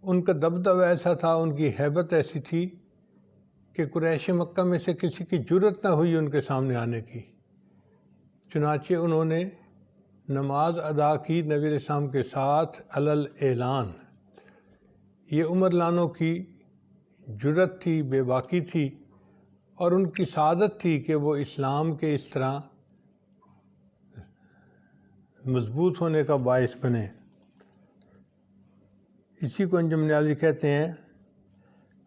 ان کا دبدبہ ایسا تھا، ان کی ہیبت ایسی تھی کہ قریش مکہ میں سے کسی کی جرت نہ ہوئی ان کے سامنے آنے کی۔ چنانچہ انہوں نے نماز ادا کی نبی علیہ السلام کے ساتھ علل اعلان۔ یہ عمر لانوں کی جرت تھی، بے باکی تھی، اور ان کی سعادت تھی کہ وہ اسلام کے اس طرح مضبوط ہونے کا باعث بنے۔ اسی کو انجم نیازی کہتے ہیں،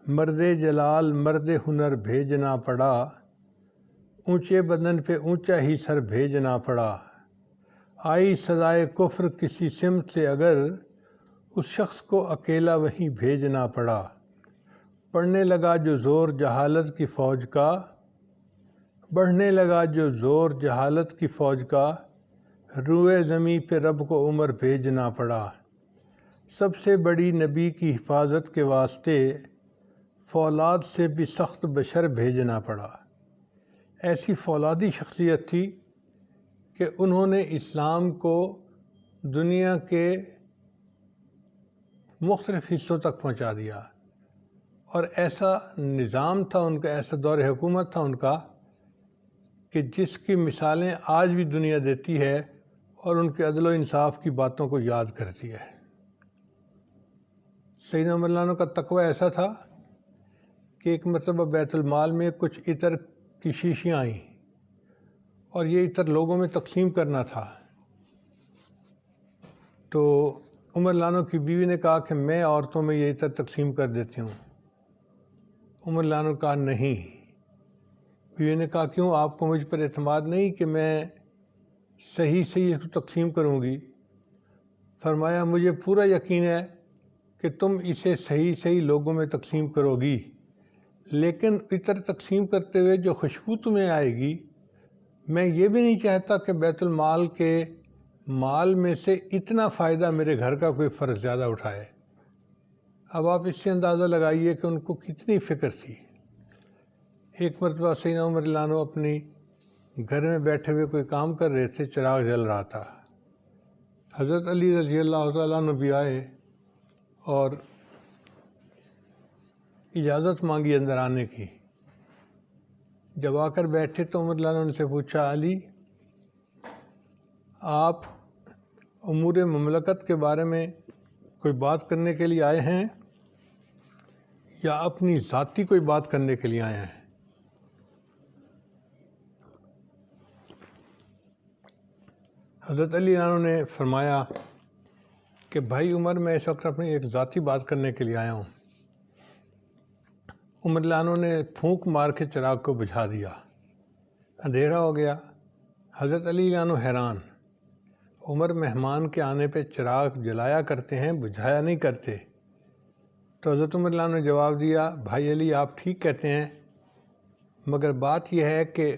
مرد جلال مرد ہنر بھیجنا پڑا، اونچے بدن پہ اونچا ہی سر بھیجنا پڑا۔ آئی سزائے کفر کسی سمت سے اگر، اس شخص کو اکیلا وہیں بھیجنا پڑا۔ پڑھنے لگا جو زور جہالت کی فوج کا، بڑھنے لگا جو زور جہالت کی فوج کا، روئے زمیں پہ رب کو عمر بھیجنا پڑا۔ سب سے بڑی نبی کی حفاظت کے واسطے، فولاد سے بھی سخت بشر بھیجنا پڑا۔ ایسی فولادی شخصیت تھی کہ انہوں نے اسلام کو دنیا کے مختلف حصوں تک پہنچا دیا، اور ایسا نظام تھا ان کا، ایسا دور حکومت تھا ان کا کہ جس کی مثالیں آج بھی دنیا دیتی ہے اور ان کے عدل و انصاف کی باتوں کو یاد کرتی ہے۔ سیدنا عمر لانو کا تقوی ایسا تھا کہ ایک مرتبہ بیت المال میں کچھ عطر کی شیشیاں آئیں، اور یہ عطر لوگوں میں تقسیم کرنا تھا۔ تو عمر لانو کی بیوی نے کہا کہ میں عورتوں میں یہ عطر تقسیم کر دیتی ہوں۔ عمر لانو نے کہا نہیں۔ بیوی نے کہا کیوں، آپ کو مجھ پر اعتماد نہیں کہ میں صحیح صحیح اس کو تقسیم کروں گی؟ فرمایا مجھے پورا یقین ہے کہ تم اسے صحیح صحیح لوگوں میں تقسیم کرو گی، لیکن عطر تقسیم کرتے ہوئے جو خوشبو تمہیں آئے گی، میں یہ بھی نہیں چاہتا کہ بیت المال کے مال میں سے اتنا فائدہ میرے گھر کا کوئی فرد زیادہ اٹھائے۔ اب آپ اس سے اندازہ لگائیے کہ ان کو کتنی فکر تھی۔ ایک مرتبہ سیدنا عمر لانو اپنی گھر میں بیٹھے ہوئے کوئی کام کر رہے تھے، چراغ جل رہا تھا۔ حضرت علی رضی اللہ تعالیٰ عنہ بھی آئے اور اجازت مانگی اندر آنے کی۔ جب آ کر بیٹھے تو عمر لانو نے سے پوچھا، علی آپ امور مملکت کے بارے میں کوئی بات کرنے کے لیے آئے ہیں یا اپنی ذاتی کوئی بات کرنے کے لیے آئے ہیں؟ حضرت علی عنہ نے فرمایا کہ بھائی عمر، میں اس وقت اپنی ایک ذاتی بات کرنے کے لیے آیا ہوں۔ عمر عنہ نے پھونک مار کے چراغ کو بجھا دیا، اندھیرا ہو گیا۔ حضرت علی عنہ حیران، عمر مہمان کے آنے پہ چراغ جلایا کرتے ہیں، بجھایا نہیں کرتے۔ تو حضرت عمر عنہ نے جواب دیا، بھائی علی آپ ٹھیک کہتے ہیں، مگر بات یہ ہے کہ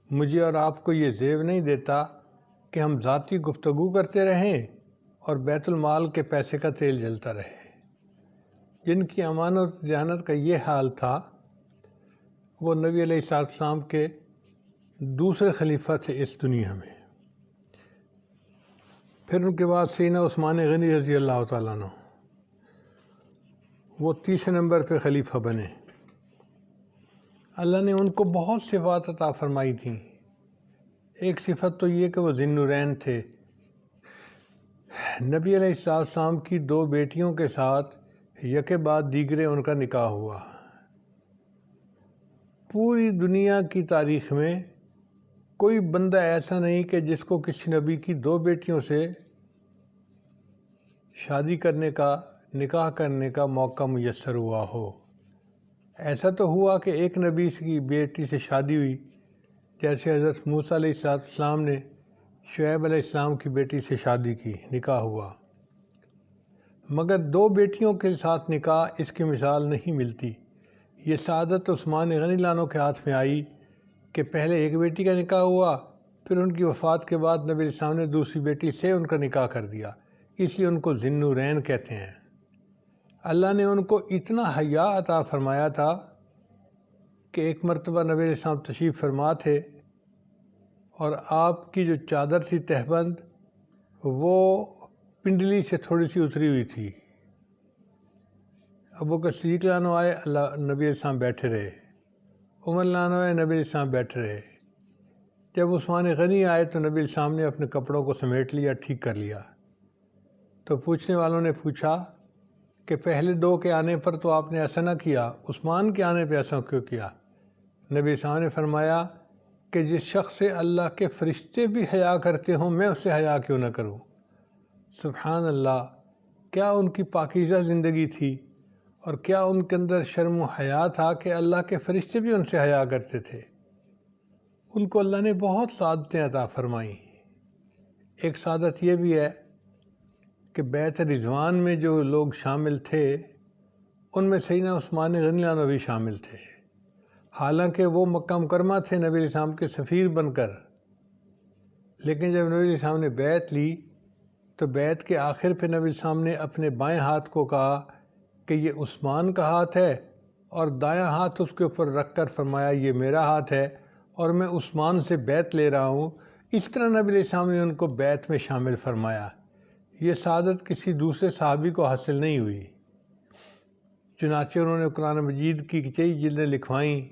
مجھے اور آپ کو یہ زیب نہیں دیتا کہ ہم ذاتی گفتگو کرتے رہیں اور بیت المال کے پیسے کا تیل جلتا رہے۔ جن کی امانت دیانت کا یہ حال تھا، وہ نبی علیہ السلام کے دوسرے خلیفہ تھے اس دنیا میں۔ پھر ان کے بعد سیدنا عثمان غنی رضی اللہ تعالیٰ عنہ، وہ تیسرے نمبر پہ خلیفہ بنے۔ اللہ نے ان کو بہت صفات عطا فرمائی تھیں۔ ایک صفت تو یہ کہ وہ ذی النورین تھے۔ نبی علیہ السلام کی 2 بیٹیوں کے ساتھ یکے بعد دیگرے ان کا نکاح ہوا۔ پوری دنیا کی تاریخ میں کوئی بندہ ایسا نہیں کہ جس کو کسی نبی کی 2 بیٹیوں سے شادی کرنے کا، نکاح کرنے کا موقع میسر ہوا ہو۔ ایسا تو ہوا کہ ایک نبی کی بیٹی سے شادی ہوئی، جیسے حضرت موسیٰ علیہ السلام نے شعیب علیہ السلام کی بیٹی سے شادی کی، نکاح ہوا، مگر 2 بیٹیوں کے ساتھ نکاح اس کی مثال نہیں ملتی۔ یہ سعادت عثمان غنی عنہ کے ہاتھ میں آئی کہ پہلے ایک بیٹی کا نکاح ہوا، پھر ان کی وفات کے بعد نبی علیہ السلام نے دوسری بیٹی سے ان کا نکاح کر دیا، اس لیے ان کو ذی النورین کہتے ہیں۔ اللہ نے ان کو اتنا حیا عطا فرمایا تھا کہ ایک مرتبہ نبی علیہ السلام تشریف فرما تھے، اور آپ کی جو چادر تھی تہبند، وہ پنڈلی سے تھوڑی سی اتری ہوئی تھی، ابو بکر صدیق رضی اللہ عنہ آئے، نبی علیہ السلام بیٹھے رہے، عمر رضی اللہ عنہ آئے، نبی علیہ السلام بیٹھے رہے۔ جب عثمان غنی آئے تو نبی علیہ السلام نے اپنے کپڑوں کو سمیٹ لیا، ٹھیک کر لیا۔ تو پوچھنے والوں نے پوچھا کہ پہلے دو کے آنے پر تو آپ نے ایسا نہ کیا، عثمان کے آنے پہ ایسا کیوں کیا؟ نبی علیہ السلام نے فرمایا کہ جس شخص سے اللہ کے فرشتے بھی حیا کرتے ہوں، میں اس سے حیا کیوں نہ کروں؟ سبحان اللہ، کیا ان کی پاکیزہ زندگی تھی، اور کیا ان کے اندر شرم و حیا تھا کہ اللہ کے فرشتے بھی ان سے حیا کرتے تھے۔ ان کو اللہ نے بہت سعادتیں عطا فرمائیں۔ ایک سعادت یہ بھی ہے کہ بیعت رضوان میں جو لوگ شامل تھے ان میں سیدنا عثمان غنی رضی اللہ عنہ بھی شامل تھے، حالانکہ وہ مکہ مکرمہ تھے نبی علیہ السلام کے سفیر بن کر، لیکن جب نبی علیہ السلام نے بیعت لی تو بیعت کے آخر پہ نبی علیہ السلام نے اپنے بائیں ہاتھ کو کہا کہ یہ عثمان کا ہاتھ ہے، اور دایاں ہاتھ اس کے اوپر رکھ کر فرمایا یہ میرا ہاتھ ہے اور میں عثمان سے بیعت لے رہا ہوں۔ اس طرح نبی علیہ السلام نے ان کو بیعت میں شامل فرمایا۔ یہ سعادت کسی دوسرے صحابی کو حاصل نہیں ہوئی۔ چنانچہ انہوں نے قرآن مجید کی کئی جلدیں لکھوائیں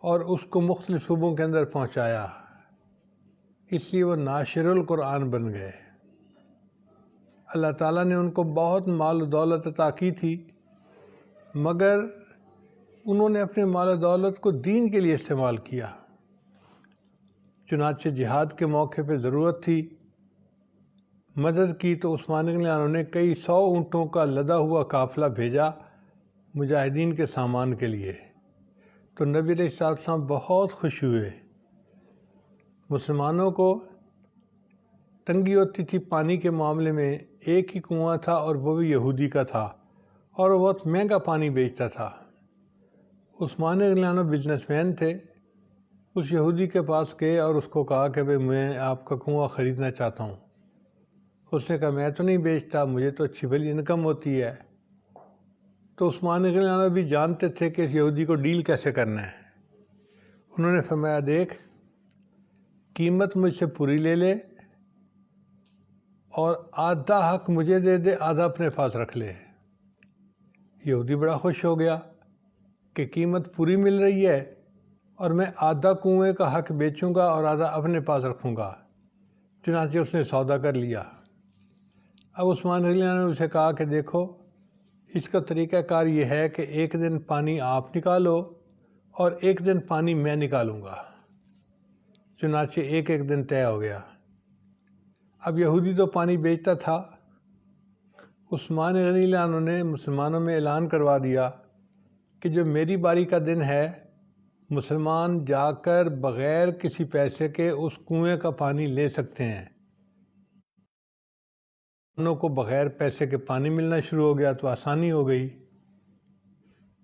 اور اس کو مختلف صوبوں کے اندر پہنچایا، اس لیے وہ ناشر القرآن بن گئے۔ اللہ تعالیٰ نے ان کو بہت مال و دولت عطا کی تھی، مگر انہوں نے اپنے مال و دولت کو دین کے لیے استعمال کیا۔ چنانچہ جہاد کے موقع پہ ضرورت تھی، مدد کی تو عثمان غنی عنہ نے کئی 100 اونٹوں کا لدا ہوا قافلہ بھیجا مجاہدین کے سامان کے لیے، تو نبی علیہ السلام بہت خوش ہوئے۔ مسلمانوں کو تنگی ہوتی تھی پانی کے معاملے میں، ایک ہی کنواں تھا اور وہ بھی یہودی کا تھا، اور وہ بہت مہنگا پانی بیچتا تھا۔ عثمان غنی عنہ بزنس مین تھے، اس یہودی کے پاس گئے اور اس کو کہا کہ بھئی میں آپ کا کنواں خریدنا چاہتا ہوں۔ اس نے کہا میں تو نہیں بیچتا، مجھے تو اچھی بھلی انکم ہوتی ہے۔ تو عثمان غنی عنہ بھی جانتے تھے کہ اس یہودی کو ڈیل کیسے کرنا ہے۔ انہوں نے فرمایا دیکھ، قیمت مجھ سے پوری لے لے اور آدھا حق مجھے دے دے، آدھا اپنے پاس رکھ لے۔ یہودی بڑا خوش ہو گیا کہ قیمت پوری مل رہی ہے اور میں آدھا کنویں کا حق بیچوں گا اور آدھا اپنے پاس رکھوں گا۔ چنانچہ اس نے سودا کر لیا۔ اب عثمان غنی عنہ نے اسے کہا کہ دیکھو، اس کا طریقہ کار یہ ہے کہ ایک دن پانی آپ نکالو اور ایک دن پانی میں نکالوں گا۔ چنانچہ ایک دن طے ہو گیا۔ اب یہودی تو پانی بیچتا تھا، عثمان غنی عنہ نے مسلمانوں میں اعلان کروا دیا کہ جو میری باری کا دن ہے، مسلمان جا کر بغیر کسی پیسے کے اس کنویں کا پانی لے سکتے ہیں۔ انہوں کو بغیر پیسے کے پانی ملنا شروع ہو گیا تو آسانی ہو گئی۔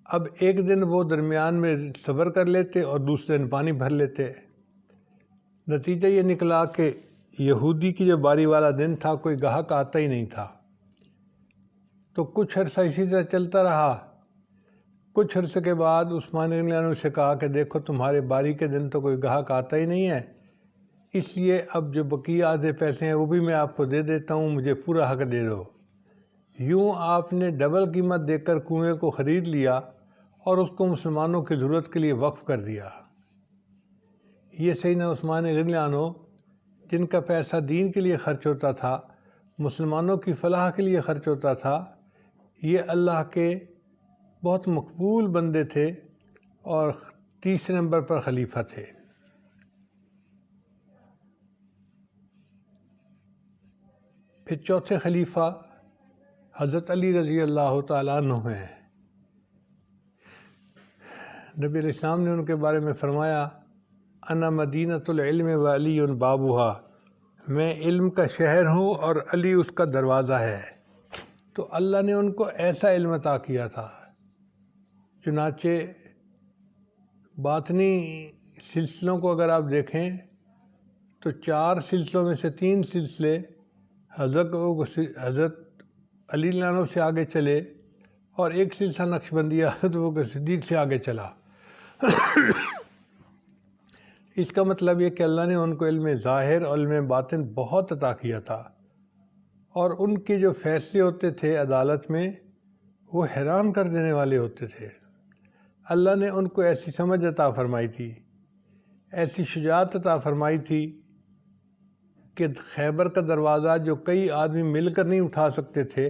اب ایک دن وہ درمیان میں صبر کر لیتے اور دوسرے دن پانی بھر لیتے۔ نتیجہ یہ نکلا کہ یہودی کی جو باری والا دن تھا کوئی گاہک آتا ہی نہیں تھا۔ تو کچھ عرصہ اسی طرح چلتا رہا۔ کچھ عرصے کے بعد عثمان غنی عنہ سے کہا کہ دیکھو تمہارے باری کے دن تو کوئی گاہک آتا ہی نہیں ہے، اس لیے اب جو بقیہ آدھے پیسے ہیں وہ بھی میں آپ کو دے دیتا ہوں، مجھے پورا حق دے دو۔ یوں آپ نے ڈبل قیمت دے کر کنویں کو خرید لیا اور اس کو مسلمانوں کی ضرورت کے لیے وقف کر دیا۔ یہ سیدنا عثمان غنی عنہ جن کا پیسہ دین کے لیے خرچ ہوتا تھا، مسلمانوں کی فلاح کے لیے خرچ ہوتا تھا، یہ اللہ کے بہت مقبول بندے تھے اور تیسرے نمبر پر خلیفہ تھے۔ پھر چوتھے خلیفہ حضرت علی رضی اللہ تعالیٰ عنہ ہیں۔ نبی علیہ السلام نے ان کے بارے میں فرمایا انا مدینۃ العلم و علی بابھا، میں علم کا شہر ہوں اور علی اس کا دروازہ ہے۔ تو اللہ نے ان کو ایسا علم عطا کیا تھا، چنانچہ باطنی سلسلوں کو اگر آپ دیکھیں تو 4 سلسلوں میں سے 3 سلسلے حضرت علی رضی اللہ عنہ سے آگے چلے اور ایک سلسلہ نقشبندیہ حضرت ابوبکر صدیق سے آگے چلا۔ اس کا مطلب یہ کہ اللہ نے ان کو علم ظاہر اور علم باطن بہت عطا کیا تھا، اور ان کے جو فیصلے ہوتے تھے عدالت میں وہ حیران کر دینے والے ہوتے تھے۔ اللہ نے ان کو ایسی سمجھ عطا فرمائی تھی، ایسی شجاعت عطا فرمائی تھی کہ خیبر کا دروازہ جو کئی آدمی مل کر نہیں اٹھا سکتے تھے،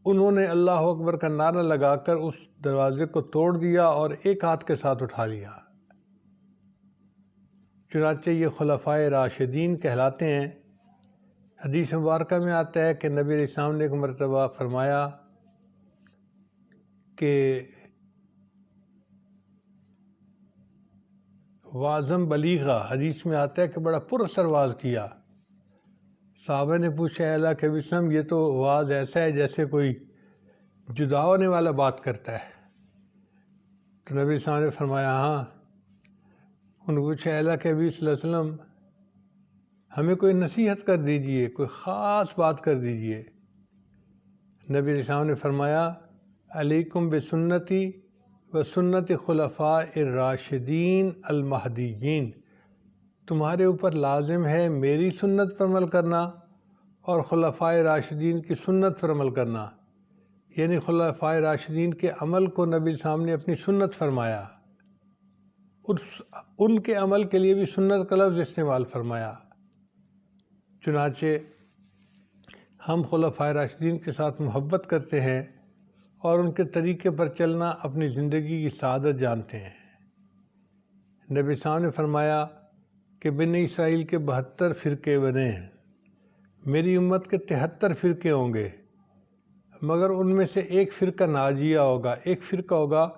انہوں نے اللہ اکبر کا نعرہ لگا کر اس دروازے کو توڑ دیا اور ایک ہاتھ کے ساتھ اٹھا لیا۔ چنانچہ یہ خلفائے راشدین کہلاتے ہیں۔ حدیث مبارکہ میں آتا ہے کہ نبی علیہ السلام نے ایک مرتبہ فرمایا کہ وعظم بلیغہ، حدیث میں آتا ہے کہ بڑا پر اثر واز کیا۔ صحابہ نے پوچھا اے اللہ کے وسلم، یہ تو واز ایسا ہے جیسے کوئی جدا ہونے والا بات کرتا ہے۔ تو نبی علیہ السلام نے فرمایا ہاں۔ ان کو پوچھا اے اللہ کے نبی صلی اللہ علیہ وسلم، ہمیں کوئی نصیحت کر دیجئے، کوئی خاص بات کر دیجئے۔ نبی علیہ السلام نے فرمایا علیکم بسنتی و سنت خلفاء الراشدین المہدیین، تمہارے اوپر لازم ہے میری سنت پر عمل کرنا اور خلفائے راشدین کی سنت پر عمل کرنا۔ یعنی خلفائے راشدین کے عمل کو نبی السلام نے اپنی سنت فرمایا، ان کے عمل کے لیے بھی سنت کا لفظ استعمال فرمایا۔ چنانچہ ہم خلفائے راشدین کے ساتھ محبت کرتے ہیں اور ان کے طریقے پر چلنا اپنی زندگی کی سعادت جانتے ہیں۔ نبی صاحب نے فرمایا کہ بنی اسرائیل کے 72 فرقے بنے ہیں، میری امت کے 73 فرقے ہوں گے، مگر ان میں سے ایک فرقہ ناجیہ ہوگا، ایک فرقہ ہوگا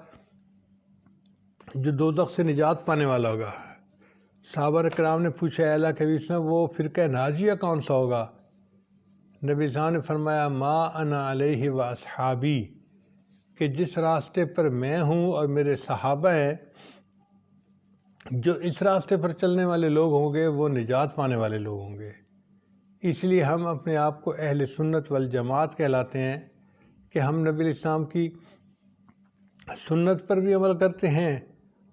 جو دوزخ سے نجات پانے والا ہوگا۔ صحابہ کرام نے پوچھا اے اللہ کے نبی صلی اللہ علیہ وسلم، وہ فرقہ ناجیہ کون سا ہوگا؟ نبی صاحب نے فرمایا ما انا علیہ و اصحابی، کہ جس راستے پر میں ہوں اور میرے صحابہ ہیں، جو اس راستے پر چلنے والے لوگ ہوں گے وہ نجات پانے والے لوگ ہوں گے۔ اس لیے ہم اپنے آپ کو اہل سنت والجماعت کہلاتے ہیں کہ ہم نبی علیہ السلام کی سنت پر بھی عمل کرتے ہیں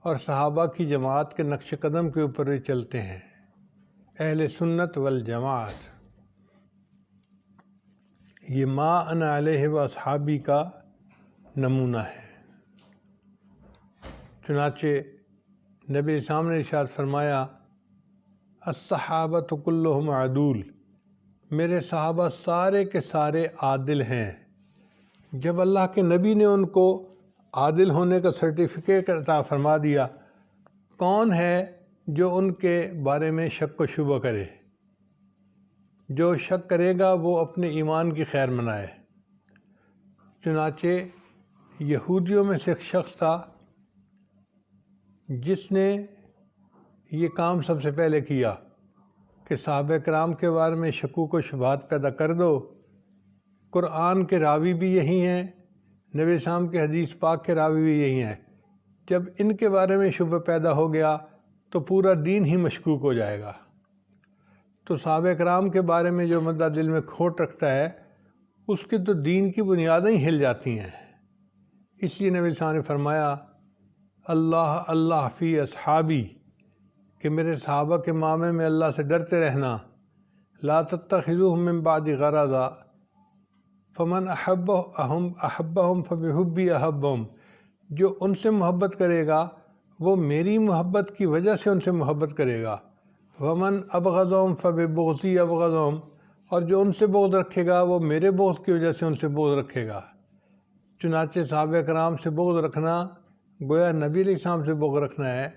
اور صحابہ کی جماعت کے نقش قدم کے اوپر بھی چلتے ہیں۔ اہل سنت والجماعت، یہ ما انا علیہ و اصحابی کا نمونہ ہے۔ چنانچہ نبی السلام نے ارشاد فرمایا الصحابۃ کلہم عدول، میرے صحابہ سارے کے سارے عادل ہیں۔ جب اللہ کے نبی نے ان کو عادل ہونے کا سرٹیفکیٹ عطا فرما دیا، کون ہے جو ان کے بارے میں شک و شبہ کرے؟ جو شک کرے گا وہ اپنے ایمان کی خیر منائے۔ چنانچہ یہودیوں میں سے ایک شخص تھا جس نے یہ کام سب سے پہلے کیا کہ صحابہ کرام کے بارے میں شکوک و شبہات پیدا کر دو۔ قرآن کے راوی بھی یہی ہیں، نبی السلام کے حدیث پاک کے راوی بھی یہی ہیں۔ جب ان کے بارے میں شبہ پیدا ہو گیا تو پورا دین ہی مشکوک ہو جائے گا۔ تو صحابہ کرام کے بارے میں جو بندہ دل میں کھوٹ رکھتا ہے، اس کی تو دین کی بنیادیں ہی ہل جاتی ہیں۔ اس لیے نبی السلام نے فرمایا اللہ اللہ فی اصحابی، کہ میرے صحابہ کے معاملے میں اللہ سے ڈرتے رہنا۔ لا تتخذوهم من بعد غرضا فمن احبهم فبحبی احبهم، جو ان سے محبت کرے گا وہ میری محبت کی وجہ سے ان سے محبت کرے گا۔ ومن ابغضهم فببغضی ابغضهم، اور جو ان سے بغض رکھے گا وہ میرے بغض کی وجہ سے ان سے بغض رکھے گا۔ چنانچہ صحابہ کرام سے بغض رکھنا گویا نبی علیہ السلام سے بغض رکھنا ہے،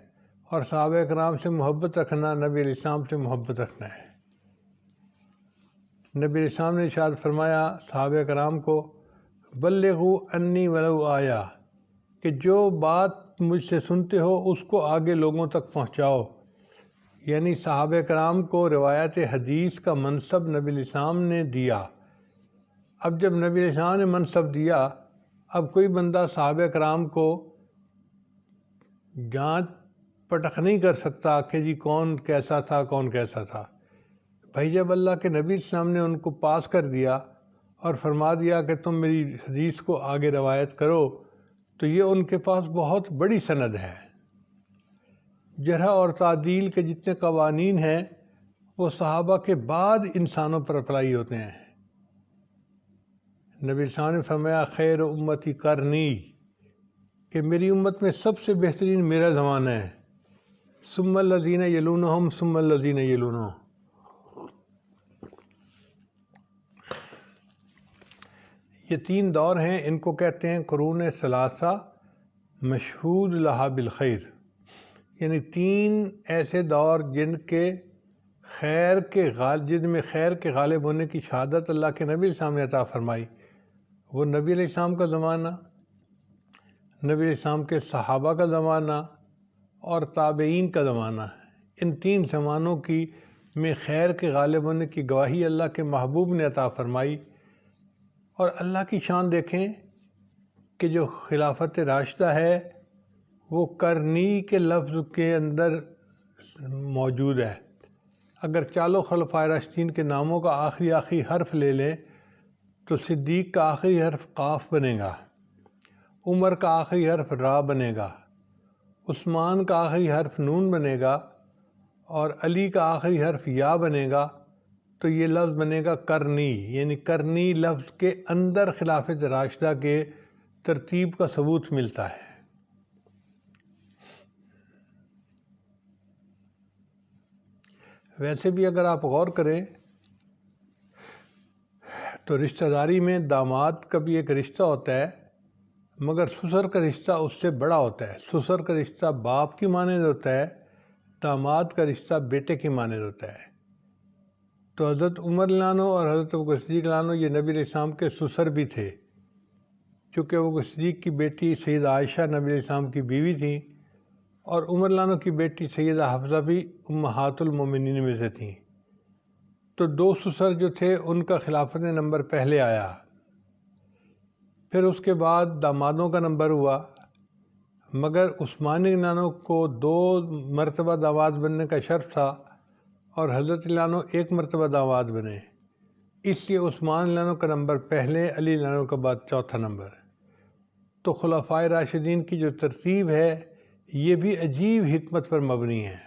اور صحابہ کرام سے محبت رکھنا نبی علیہ السلام سے محبت رکھنا ہے۔ نبی علیہ السلام نے ارشاد فرمایا صحابہ کرام کو بلغوا انی ولو آیا، کہ جو بات مجھ سے سنتے ہو اس کو آگے لوگوں تک پہنچاؤ۔ یعنی صحابہ کرام کو روایت حدیث کا منصب نبی علیہ السلام نے دیا۔ اب جب نبی علیہ السلام نے منصب دیا، اب کوئی بندہ صحابہ کرام کو جانچ پٹخ نہیں کر سکتا کہ جی کون کیسا تھا کون کیسا تھا۔ بھائی جب اللہ کے نبی السلام نے ان کو پاس کر دیا اور فرما دیا کہ تم میری حدیث کو آگے روایت کرو، تو یہ ان کے پاس بہت بڑی سند ہے۔ جرح اور تعدیل کے جتنے قوانین ہیں وہ صحابہ کے بعد انسانوں پر اپلائی ہوتے ہیں۔ نبی صاحب نے فرمایا خیر امتی قرنی، کہ میری امت میں سب سے بہترین میرا زمانہ ہے، ثم الذین یلونہم ثم الذین یلونہم۔ یہ 3 دور ہیں، ان کو کہتے ہیں قرون ثلاثہ مشہود لہا بالخیر، یعنی 3 ایسے دور جن میں خیر کے غالب ہونے کی شہادت اللہ کے نبی علیہ السلام نے عطا فرمائی۔ وہ نبی علیہ السلام کا زمانہ، نبی علیہ السلام کے صحابہ کا زمانہ اور تابعین کا زمانہ، ان 3 زمانوں میں خیر کے غالب ہونے کی گواہی اللہ کے محبوب نے عطا فرمائی۔ اور اللہ کی شان دیکھیں کہ جو خلافت راشدہ ہے وہ کرنی کے لفظ کے اندر موجود ہے۔ اگر چالوں خلفائے راشدین کے ناموں کا آخری حرف لے لیں تو صدیق کا آخری حرف قاف بنے گا، عمر کا آخری حرف را بنے گا، عثمان کا آخری حرف نون بنے گا اور علی کا آخری حرف یا بنے گا، تو یہ لفظ بنے گا کرنی، یعنی کرنی لفظ کے اندر خلافت راشدہ کے ترتیب کا ثبوت ملتا ہے۔ ویسے بھی اگر آپ غور کریں تو رشتہ داری میں داماد کا بھی ایک رشتہ ہوتا ہے، مگر سسر کا رشتہ اس سے بڑا ہوتا ہے۔ سسر کا رشتہ باپ کی مانند ہوتا ہے، داماد کا رشتہ بیٹے کی مانند ہوتا ہے۔ تو حضرت عمر لانو اور حضرت ابوبکر صدیق لانو یہ نبی علیہ السلام کے سسر بھی تھے، چونکہ ابوبکر صدیق کی بیٹی سیدہ عائشہ نبی علیہ السلام کی بیوی تھیں، اور عمر لانو کی بیٹی سیدہ حفصہ بھی امہات المومنین میں سے تھیں۔ تو 2 سسر جو تھے ان کا خلافت نمبر پہلے آیا، پھر اس کے بعد دامادوں کا نمبر ہوا، مگر عثمانی لانو کو 2 مرتبہ داماد بننے کا شرف تھا اور حضرت لانو 1 مرتبہ داماد بنے، اس لیے عثمان لانو کا نمبر پہلے، علی لانو کا بعد 4تھا نمبر۔ تو خلفائے راشدین کی جو ترتیب ہے یہ بھی عجیب حکمت پر مبنی ہے۔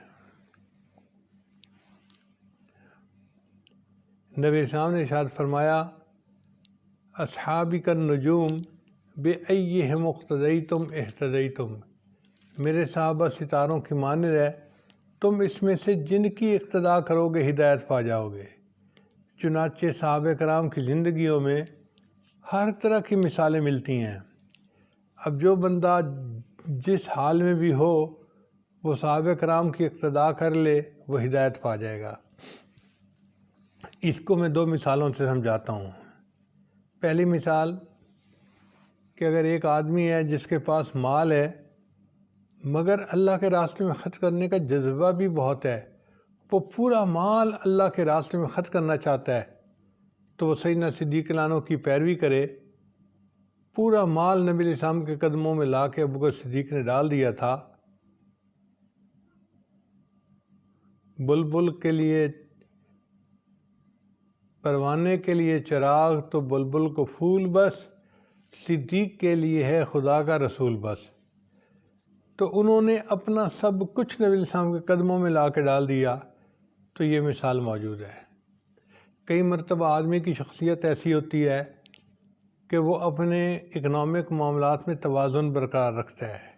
نبی السلام نے ارشاد فرمایا اصحابی کالنجوم بأیہم اقتدیتم اہتدیتم، میرے صحابہ ستاروں کی مانند ہے، تم اس میں سے جن کی اقتداء کرو گے ہدایت پا جاؤ گے۔ چنانچہ صحابہ کرام کی زندگیوں میں ہر طرح کی مثالیں ملتی ہیں۔ اب جو بندہ جس حال میں بھی ہو وہ صحابہ کرام کی اقتداء کر لے، وہ ہدایت پا جائے گا۔ اس کو میں 2 مثالوں سے سمجھاتا ہوں۔ پہلی مثال کہ اگر ایک آدمی ہے جس کے پاس مال ہے مگر اللہ کے راستے میں خرچ کرنے کا جذبہ بھی بہت ہے، وہ پورا مال اللہ کے راستے میں خرچ کرنا چاہتا ہے، تو وہ سیدنا صدیق لانو کی پیروی کرے۔ پورا مال نبی علیہ السلام کے قدموں میں لا کے ابوبکر صدیق نے ڈال دیا تھا۔ بلبل کے لیے پروانے کے لیے چراغ تو بلبل کو پھول بس، صدیق کے لیے ہے خدا کا رسول بس۔ تو انہوں نے اپنا سب کچھ نبی علیہ السلام کے قدموں میں لا کے ڈال دیا، تو یہ مثال موجود ہے۔ کئی مرتبہ آدمی کی شخصیت ایسی ہوتی ہے کہ وہ اپنے اکنامک معاملات میں توازن برقرار رکھتا ہے۔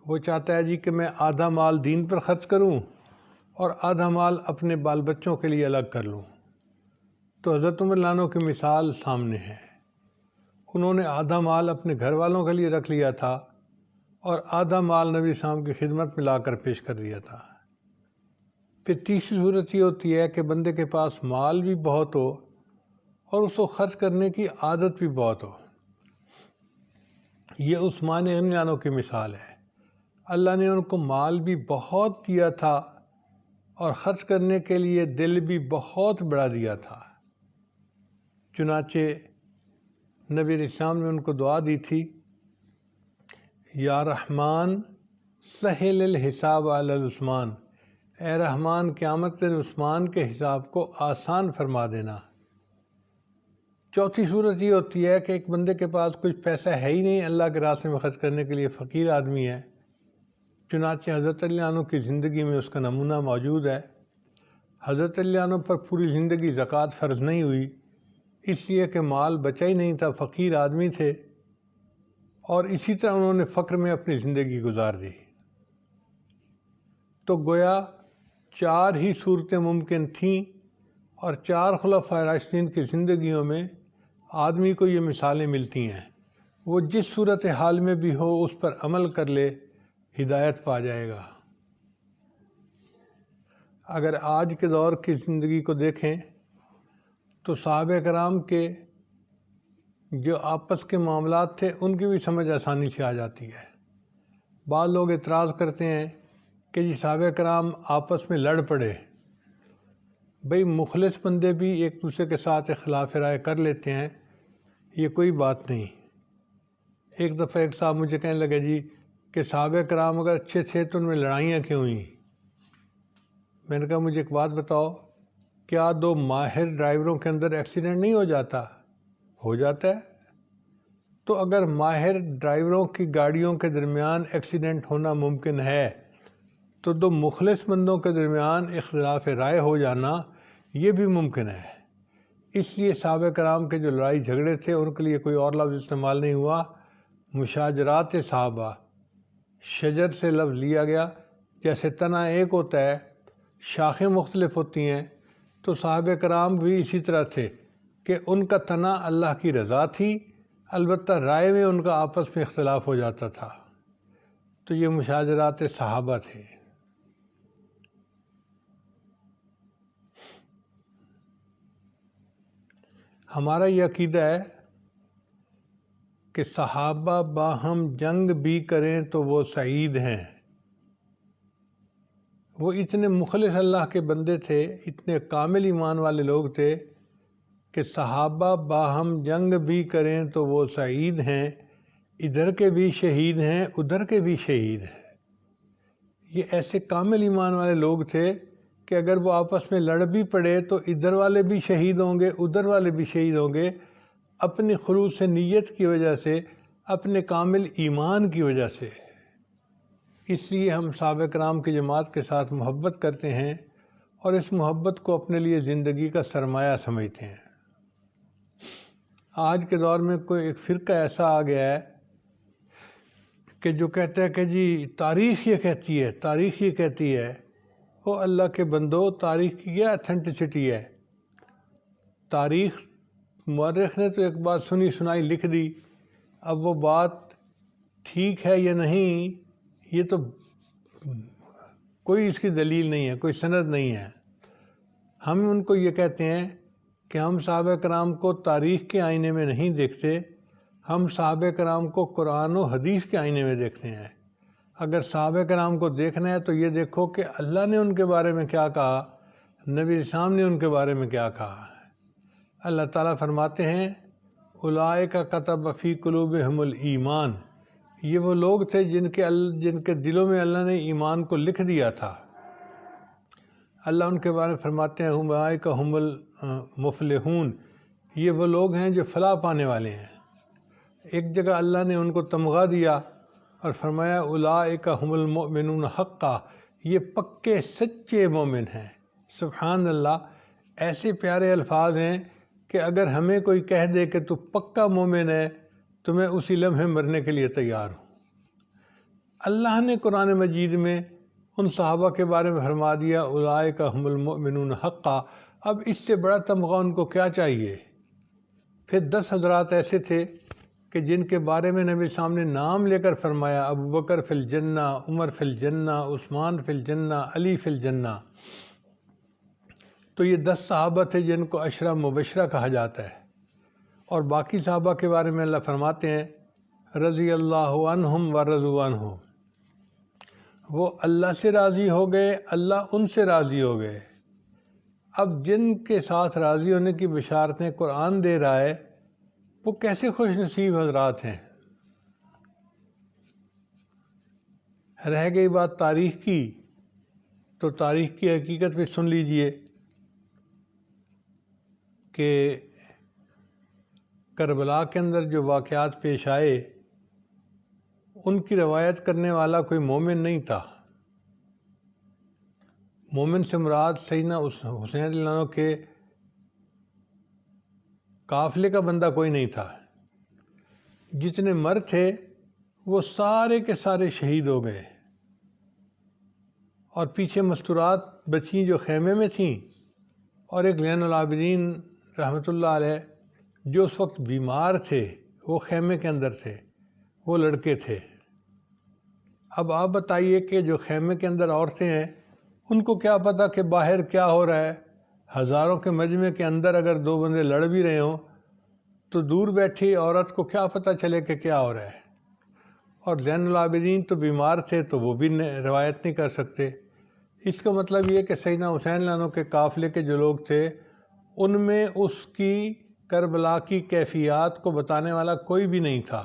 وہ چاہتا ہے جی کہ میں آدھا مال دین پر خرچ کروں اور آدھا مال اپنے بال بچوں کے لیے الگ کر لوں۔ تو حضرت عمر لانو کی مثال سامنے ہے، انہوں نے آدھا مال اپنے گھر والوں کے لیے رکھ لیا تھا اور آدھا مال نبی السلام کی خدمت میں لا کر پیش کر دیا تھا۔ پھر تیسری صورت یہ ہوتی ہے کہ بندے کے پاس مال بھی بہت ہو اور اس کو خرچ کرنے کی عادت بھی بہت ہو۔ یہ عثمان غنی لانو کی مثال ہے، اللہ نے ان کو مال بھی بہت دیا تھا اور خرچ کرنے کے لیے دل بھی بہت بڑا دیا تھا۔ چنانچہ نبی علیہ السلام نے ان کو دعا دی تھی، یا رحمان سہل الحساب علی عثمان، اے رحمان قیامت دن عثمان کے حساب کو آسان فرما دینا۔ چوتھی صورت یہ ہوتی ہے کہ ایک بندے کے پاس کچھ پیسہ ہے ہی نہیں اللہ کے راستے میں خرچ کرنے کے لیے، فقیر آدمی ہے۔ چنانچہ حضرت علی عنہ کی زندگی میں اس کا نمونہ موجود ہے۔ حضرت علی عنہ پر پوری زندگی زکوٰۃ فرض نہیں ہوئی، اس لیے کہ مال بچا ہی نہیں تھا، فقیر آدمی تھے، اور اسی طرح انہوں نے فقر میں اپنی زندگی گزار دی۔ تو گویا 4 ہی صورتیں ممکن تھیں، اور 4 خلفائے راشدین کی زندگیوں میں آدمی کو یہ مثالیں ملتی ہیں۔ وہ جس صورت حال میں بھی ہو اس پر عمل کر لے، ہدایت پا جائے گا۔ اگر آج کے دور کی زندگی کو دیکھیں تو صحابہ کرام کے جو آپس کے معاملات تھے ان کی بھی سمجھ آسانی سے آ جاتی ہے۔ بعض لوگ اعتراض کرتے ہیں کہ جی صحابہ کرام آپس میں لڑ پڑے۔ بھئی مخلص بندے بھی ایک دوسرے کے ساتھ اختلاف رائے کر لیتے ہیں، یہ کوئی بات نہیں۔ ایک دفعہ ایک صاحب مجھے کہنے لگے جی کہ صحابہ کرام اگر اچھے تھے تو ان میں لڑائیاں کیوں ہوئیں؟ میں نے کہا مجھے ایک بات بتاؤ، کیا 2 ماہر ڈرائیوروں کے اندر ایکسیڈنٹ نہیں ہو جاتا؟ ہو جاتا ہے۔ تو اگر ماہر ڈرائیوروں کی گاڑیوں کے درمیان ایکسیڈنٹ ہونا ممکن ہے تو 2 مخلص بندوں کے درمیان اختلاف رائے ہو جانا یہ بھی ممکن ہے۔ اس لیے صحابہ کرام کے جو لڑائی جھگڑے تھے ان کے لیے کوئی اور لفظ استعمال نہیں ہوا، مشاجرات صحابہ، شجر سے لفظ لیا گیا۔ جیسے تنا ایک ہوتا ہے، شاخیں مختلف ہوتی ہیں، تو صحابہ کرام بھی اسی طرح تھے کہ ان کا تنا اللہ کی رضا تھی، البتہ رائے میں ان کا آپس میں اختلاف ہو جاتا تھا۔ تو یہ مشاجرات صحابہ تھے۔ ہمارا یہ عقیدہ ہے کہ صحابہ باہم جنگ بھی کریں تو وہ سعید ہیں۔ وہ اتنے مخلص اللہ کے بندے تھے، اتنے کامل ایمان والے لوگ تھے کہ صحابہ باہم جنگ بھی کریں تو وہ سعید ہیں، ادھر کے بھی شہید ہیں ادھر کے بھی شہید ہیں۔ یہ ایسے کامل ایمان والے لوگ تھے کہ اگر وہ آپس میں لڑ بھی پڑے تو ادھر والے بھی شہید ہوں گے ادھر والے بھی شہید ہوں گے، اپنی خلوص نیت کی وجہ سے، اپنے کامل ایمان کی وجہ سے۔ اس لیے ہم صحابہ کرام کی جماعت کے ساتھ محبت کرتے ہیں اور اس محبت کو اپنے لیے زندگی کا سرمایہ سمجھتے ہیں۔ آج کے دور میں کوئی ایک فرقہ ایسا آ گیا ہے کہ جو کہتا ہے کہ جی تاریخ یہ کہتی ہے، تاریخ یہ کہتی ہے۔ وہ اللہ کے بندو، تاریخ کی کیا اتھینٹسٹی ہے؟ تاریخ مورخ نے تو ایک بات سنی سنائی لکھ دی، اب وہ بات ٹھیک ہے یا نہیں یہ تو کوئی اس کی دلیل نہیں ہے، کوئی سند نہیں ہے۔ ہم ان کو یہ کہتے ہیں کہ ہم صحابہ کرام کو تاریخ کے آئینے میں نہیں دیکھتے، ہم صحابہ کرام کو قرآن و حدیث کے آئینے میں دیکھتے ہیں۔ اگر صحابہ کرام کو دیکھنا ہے تو یہ دیکھو کہ اللہ نے ان کے بارے میں کیا کہا، نبی اسلام نے ان کے بارے میں کیا کہا۔ اللہ تعالیٰ فرماتے ہیں اولئک کتب فی قلوبہم الایمان، یہ وہ لوگ تھے جن کے دلوں میں اللہ نے ایمان کو لکھ دیا تھا۔ اللہ ان کے بارے میں فرماتے ہیں اولئک ھم المفلحون، یہ وہ لوگ ہیں جو فلاح پانے والے ہیں۔ ایک جگہ اللہ نے ان کو تمغہ دیا اور فرمایا اولئک ھم المؤمنون حقا، یہ پکے سچے مومن ہیں۔ سبحان اللہ، ایسے پیارے الفاظ ہیں کہ اگر ہمیں کوئی کہہ دے کہ تو پکا مومن ہے تو میں اسی لمحے مرنے کے لیے تیار ہوں۔ اللہ نے قرآن مجید میں ان صحابہ کے بارے میں فرما دیا اولئک ھم المؤمنون حقا، اب اس سے بڑا تمغہ ان کو کیا چاہیے؟ پھر 10 حضرات ایسے تھے کہ جن کے بارے میں نبی سامنے نام لے کر فرمایا ابو بکر فی الجنہ، عمر فی الجنہ، عثمان فی الجنہ، علی فی الجنہ۔ تو یہ 10 صحابہ تھے جن کو عشرہ مبشرہ کہا جاتا ہے، اور باقی صحابہ کے بارے میں اللہ فرماتے ہیں رضی اللہ عنہم ورضوا عنہ، وہ اللہ سے راضی ہو گئے، اللہ ان سے راضی ہو گئے۔ اب جن کے ساتھ راضی ہونے کی بشارتیں قرآن دے رہا ہے وہ کیسے خوش نصیب حضرات ہیں۔ رہ گئی بات تاریخ کی، تو تاریخ کی حقیقت بھی سن لیجئے کہ کربلا کے اندر جو واقعات پیش آئے ان کی روایت کرنے والا کوئی مومن نہیں تھا۔ مومن سے مراد سیدنا حسین رضی اللہ عنہ کے قافلے کا بندہ کوئی نہیں تھا، جتنے مرد تھے وہ سارے کے سارے شہید ہو گئے، اور پیچھے مستورات بچیں جو خیمے میں تھیں، اور ایک زین العابدین رحمۃ اللہ علیہ جو اس وقت بیمار تھے، وہ خیمے کے اندر تھے، وہ لڑکے تھے۔ اب آپ بتائیے کہ جو خیمے کے اندر عورتیں ہیں، ان کو کیا پتہ کہ باہر کیا ہو رہا ہے؟ ہزاروں کے مجمع کے اندر اگر دو بندے لڑ بھی رہے ہوں تو دور بیٹھی عورت کو کیا پتہ چلے کہ کیا ہو رہا ہے؟ اور زین العابدین تو بیمار تھے تو وہ بھی روایت نہیں کر سکتے۔ اس کا مطلب یہ کہ سیدنا حسین لانو کے قافلے کے جو لوگ تھے، ان میں اس کی کربلا کی کیفیات کو بتانے والا کوئی بھی نہیں تھا۔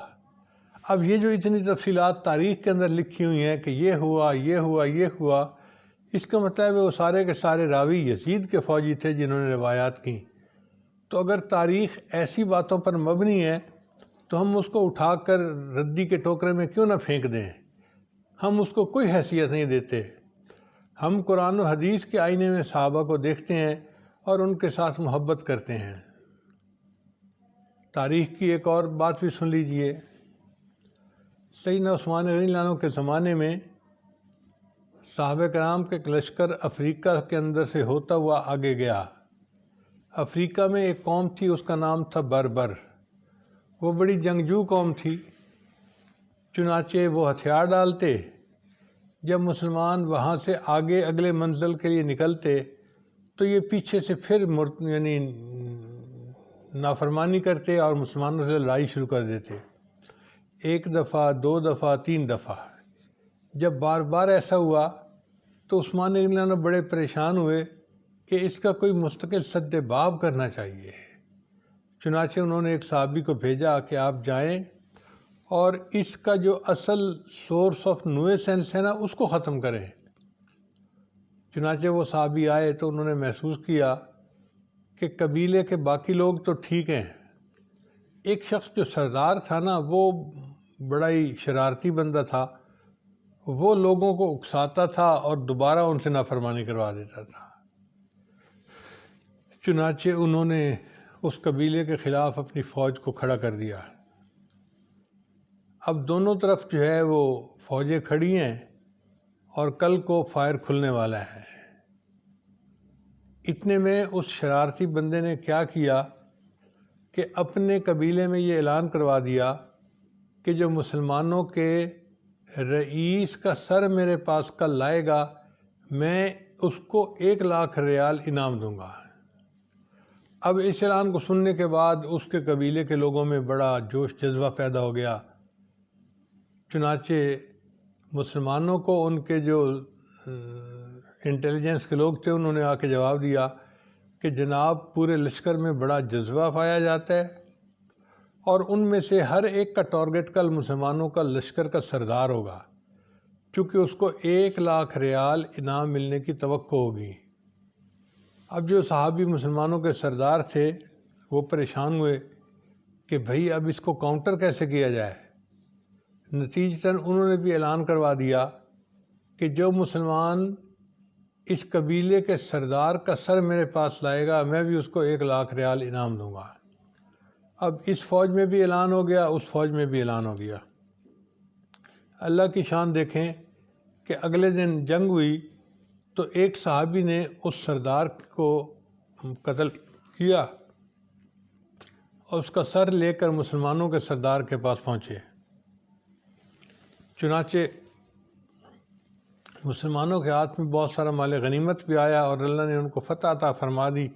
اب یہ جو اتنی تفصیلات تاریخ کے اندر لکھی ہوئی ہیں کہ یہ ہوا، یہ ہوا، یہ ہوا، اس کا مطلب ہے وہ سارے کے سارے راوی یزید کے فوجی تھے جنہوں نے روایات کی۔ تو اگر تاریخ ایسی باتوں پر مبنی ہے تو ہم اس کو اٹھا کر ردی کے ٹوکرے میں کیوں نہ پھینک دیں؟ ہم اس کو کوئی حیثیت نہیں دیتے۔ ہم قرآن و حدیث کے آئینے میں صحابہ کو دیکھتے ہیں اور ان کے ساتھ محبت کرتے ہیں۔ تاریخ کی ایک اور بات بھی سن لیجئے۔ سیدنا عثمان غنی لانو کے زمانے میں صحابہ کرام کے لشکر افریقہ کے اندر سے ہوتا ہوا آگے گیا۔ افریقہ میں ایک قوم تھی، اس کا نام تھا بربر۔ وہ بڑی جنگجو قوم تھی، چنانچہ وہ ہتھیار ڈالتے۔ جب مسلمان وہاں سے آگے اگلے منزل کے لیے نکلتے تو یہ پیچھے سے پھر یعنی نافرمانی کرتے اور مسلمانوں سے لڑائی شروع کر دیتے، ایک دفعہ، دو دفعہ، تین دفعہ۔ جب بار بار ایسا ہوا تو عثمان غنی لانو بڑے پریشان ہوئے کہ اس کا کوئی مستقل سد باب کرنا چاہیے۔ چنانچہ انہوں نے ایک صحابی کو بھیجا کہ آپ جائیں اور اس کا جو اصل سورس آف نویسنس ہے نا، اس کو ختم کریں۔ چنانچہ وہ صحابی آئے تو انہوں نے محسوس کیا کہ قبیلے کے باقی لوگ تو ٹھیک ہیں، ایک شخص جو سردار تھا نا، وہ بڑا ہی شرارتی بندہ تھا، وہ لوگوں کو اکساتا تھا اور دوبارہ ان سے نافرمانی کروا دیتا تھا۔ چنانچہ انہوں نے اس قبیلے کے خلاف اپنی فوج کو کھڑا کر دیا۔ اب دونوں طرف جو ہے وہ فوجیں کھڑی ہیں اور کل کو فائر کھلنے والا ہے۔ اتنے میں اس شرارتی بندے نے کیا کیا کہ اپنے قبیلے میں یہ اعلان کروا دیا کہ جو مسلمانوں کے رئیس کا سر میرے پاس کل لائے گا، میں اس کو 1,00,000 ریال انعام دوں گا۔ اب اس اعلان کو سننے کے بعد اس کے قبیلے کے لوگوں میں بڑا جوش جذبہ پیدا ہو گیا۔ چنانچہ مسلمانوں کو ان کے جو انٹیلیجنس کے لوگ تھے، انہوں نے آ کے جواب دیا کہ جناب پورے لشکر میں بڑا جذبہ پایا جاتا ہے اور ان میں سے ہر ایک کا ٹارگٹ کل مسلمانوں کا لشکر کا سردار ہوگا، چونکہ اس کو 1,00,000 ریال انعام ملنے کی توقع ہوگی۔ اب جو صحابی مسلمانوں کے سردار تھے وہ پریشان ہوئے کہ بھئی اب اس کو کاؤنٹر کیسے کیا جائے۔ نتیجتاً انہوں نے بھی اعلان کروا دیا کہ جو مسلمان اس قبیلے کے سردار کا سر میرے پاس لائے گا، میں بھی اس کو 1,00,000 ریال انعام دوں گا۔ اب اس فوج میں بھی اعلان ہو گیا، اس فوج میں بھی اعلان ہو گیا۔ اللہ کی شان دیکھیں کہ اگلے دن جنگ ہوئی تو ایک صحابی نے اس سردار کو قتل کیا اور اس کا سر لے کر مسلمانوں کے سردار کے پاس پہنچے۔ چنانچہ مسلمانوں کے ہاتھ میں بہت سارا مال غنیمت بھی آیا اور اللہ نے ان کو فتح عطا فرما دی،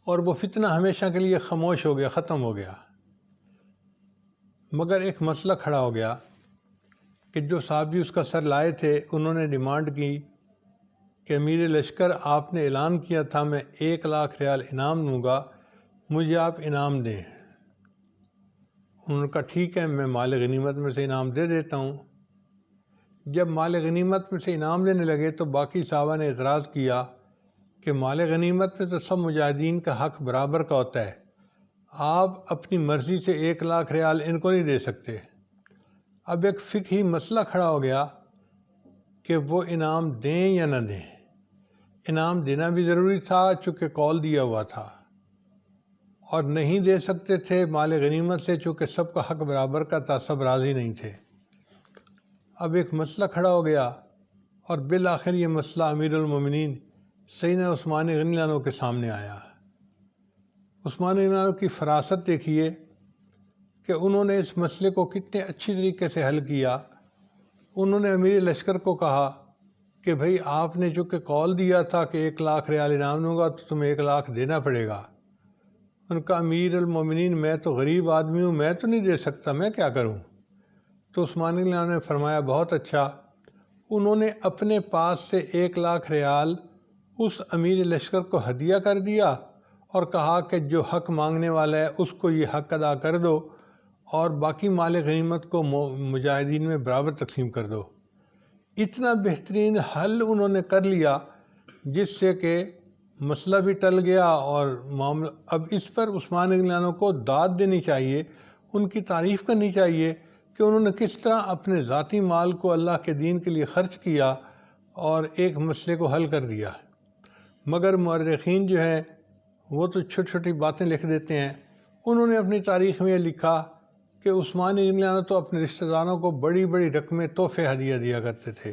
اور وہ فتنہ ہمیشہ کے لیے خاموش ہو گیا، ختم ہو گیا۔ مگر ایک مسئلہ کھڑا ہو گیا کہ جو صحابی اس کا سر لائے تھے، انہوں نے ڈیمانڈ کی کہ امیر لشکر، آپ نے اعلان کیا تھا میں 1,00,000 ریال انعام دوں گا، مجھے آپ انعام دیں۔ انہوں نے کہا ٹھیک ہے، میں مال غنیمت میں سے انعام دے دیتا ہوں۔ جب مال غنیمت میں سے انعام لینے لگے تو باقی صحابہ نے اعتراض کیا کہ مال غنیمت میں تو سب مجاہدین کا حق برابر کا ہوتا ہے، آپ اپنی مرضی سے 1,00,000 ریال ان کو نہیں دے سکتے۔ اب ایک فقہی مسئلہ کھڑا ہو گیا کہ وہ انعام دیں یا نہ دیں۔ انعام دینا بھی ضروری تھا چونکہ کال دیا ہوا تھا، اور نہیں دے سکتے تھے مال غنیمت سے چونکہ سب کا حق برابر کا تھا، سب راضی نہیں تھے۔ اب ایک مسئلہ کھڑا ہو گیا اور بالآخر یہ مسئلہ امیر المومنین سیدنا عثمان غنی اللہ عنہ کے سامنے آیا۔ عثمان غنی اللہ عنہ کی فراست دیکھیے کہ انہوں نے اس مسئلے کو کتنے اچھی طریقے سے حل کیا۔ انہوں نے امیر لشکر کو کہا کہ بھئی آپ نے چونکہ کال دیا تھا کہ 1,00,000 ریال انعام دوں گا تو تمہیں 1,00,000 دینا پڑے گا۔ ان کا امیر المومنین میں تو غریب آدمی ہوں، میں تو نہیں دے سکتا، میں کیا کروں؟ تو عثمان غنی اللہ عنہ نے فرمایا بہت اچھا۔ انہوں نے اپنے پاس سے 1,00,000 ریال اس امیر لشکر کو ہدیہ کر دیا اور کہا کہ جو حق مانگنے والا ہے اس کو یہ حق ادا کر دو اور باقی مال غنیمت کو مجاہدین میں برابر تقسیم کر دو۔ اتنا بہترین حل انہوں نے کر لیا جس سے کہ مسئلہ بھی ٹل گیا اور معاملہ۔ اب اس پر عثمان غنی اللہ عنہ کو داد دینی چاہیے، ان کی تعریف کرنی چاہیے کہ انہوں نے کس طرح اپنے ذاتی مال کو اللہ کے دین کے لیے خرچ کیا اور ایک مسئلے کو حل کر دیا۔ مگر مورخین جو ہیں وہ تو چھوٹی چھوٹی باتیں لکھ دیتے ہیں۔ انہوں نے اپنی تاریخ میں یہ لکھا کہ عثمان غنی اللہ عنہ تو اپنے رشتہ داروں کو بڑی بڑی رقمیں تحفے ہدیہ دیا کرتے تھے۔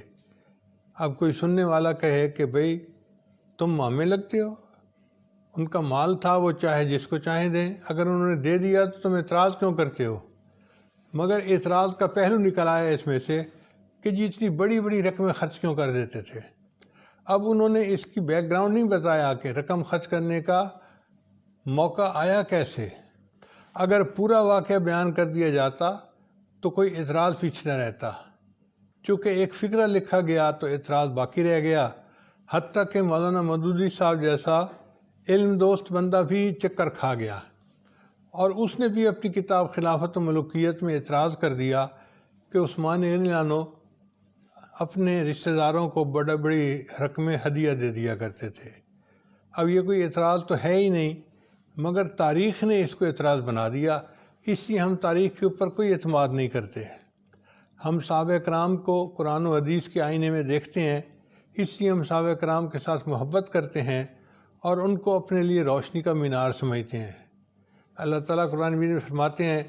اب کوئی سننے والا کہے کہ بھئی تم مامے لگتے ہو، ان کا مال تھا، وہ چاہے جس کو چاہیں دیں، اگر انہوں نے دے دیا تو تم اعتراض کیوں کرتے ہو؟ مگر اعتراض کا پہلو نکل آیا اس میں سے کہ جی اتنی بڑی بڑی رقمیں خرچ کیوں کر دیتے تھے۔ اب انہوں نے اس کی بیک گراؤنڈ نہیں بتایا کہ رقم خرچ کرنے کا موقع آیا کیسے۔ اگر پورا واقعہ بیان کر دیا جاتا تو کوئی اعتراض پیچھے نہ رہتا، چونکہ ایک فقرہ لکھا گیا تو اعتراض باقی رہ گیا، حتیٰ کہ مولانا مودودی صاحب جیسا علم دوست بندہ بھی چکر کھا گیا اور اس نے بھی اپنی کتاب خلافت و ملوکیت میں اعتراض کر دیا کہ عثمان غنی اللہ عنہ اپنے رشتہ داروں کو بڑی بڑی رقمیں ہدیہ دے دیا کرتے تھے۔ اب یہ کوئی اعتراض تو ہے ہی نہیں، مگر تاریخ نے اس کو اعتراض بنا دیا، اس لیے ہم تاریخ کے اوپر کوئی اعتماد نہیں کرتے۔ ہم صحابہ کرام کو قرآن و حدیث کے آئینے میں دیکھتے ہیں، اس لیے ہم صحابہ کرام کے ساتھ محبت کرتے ہیں اور ان کو اپنے لیے روشنی کا مینار سمجھتے ہیں۔ اللہ تعالیٰ قرآن مجید میں فرماتے ہیں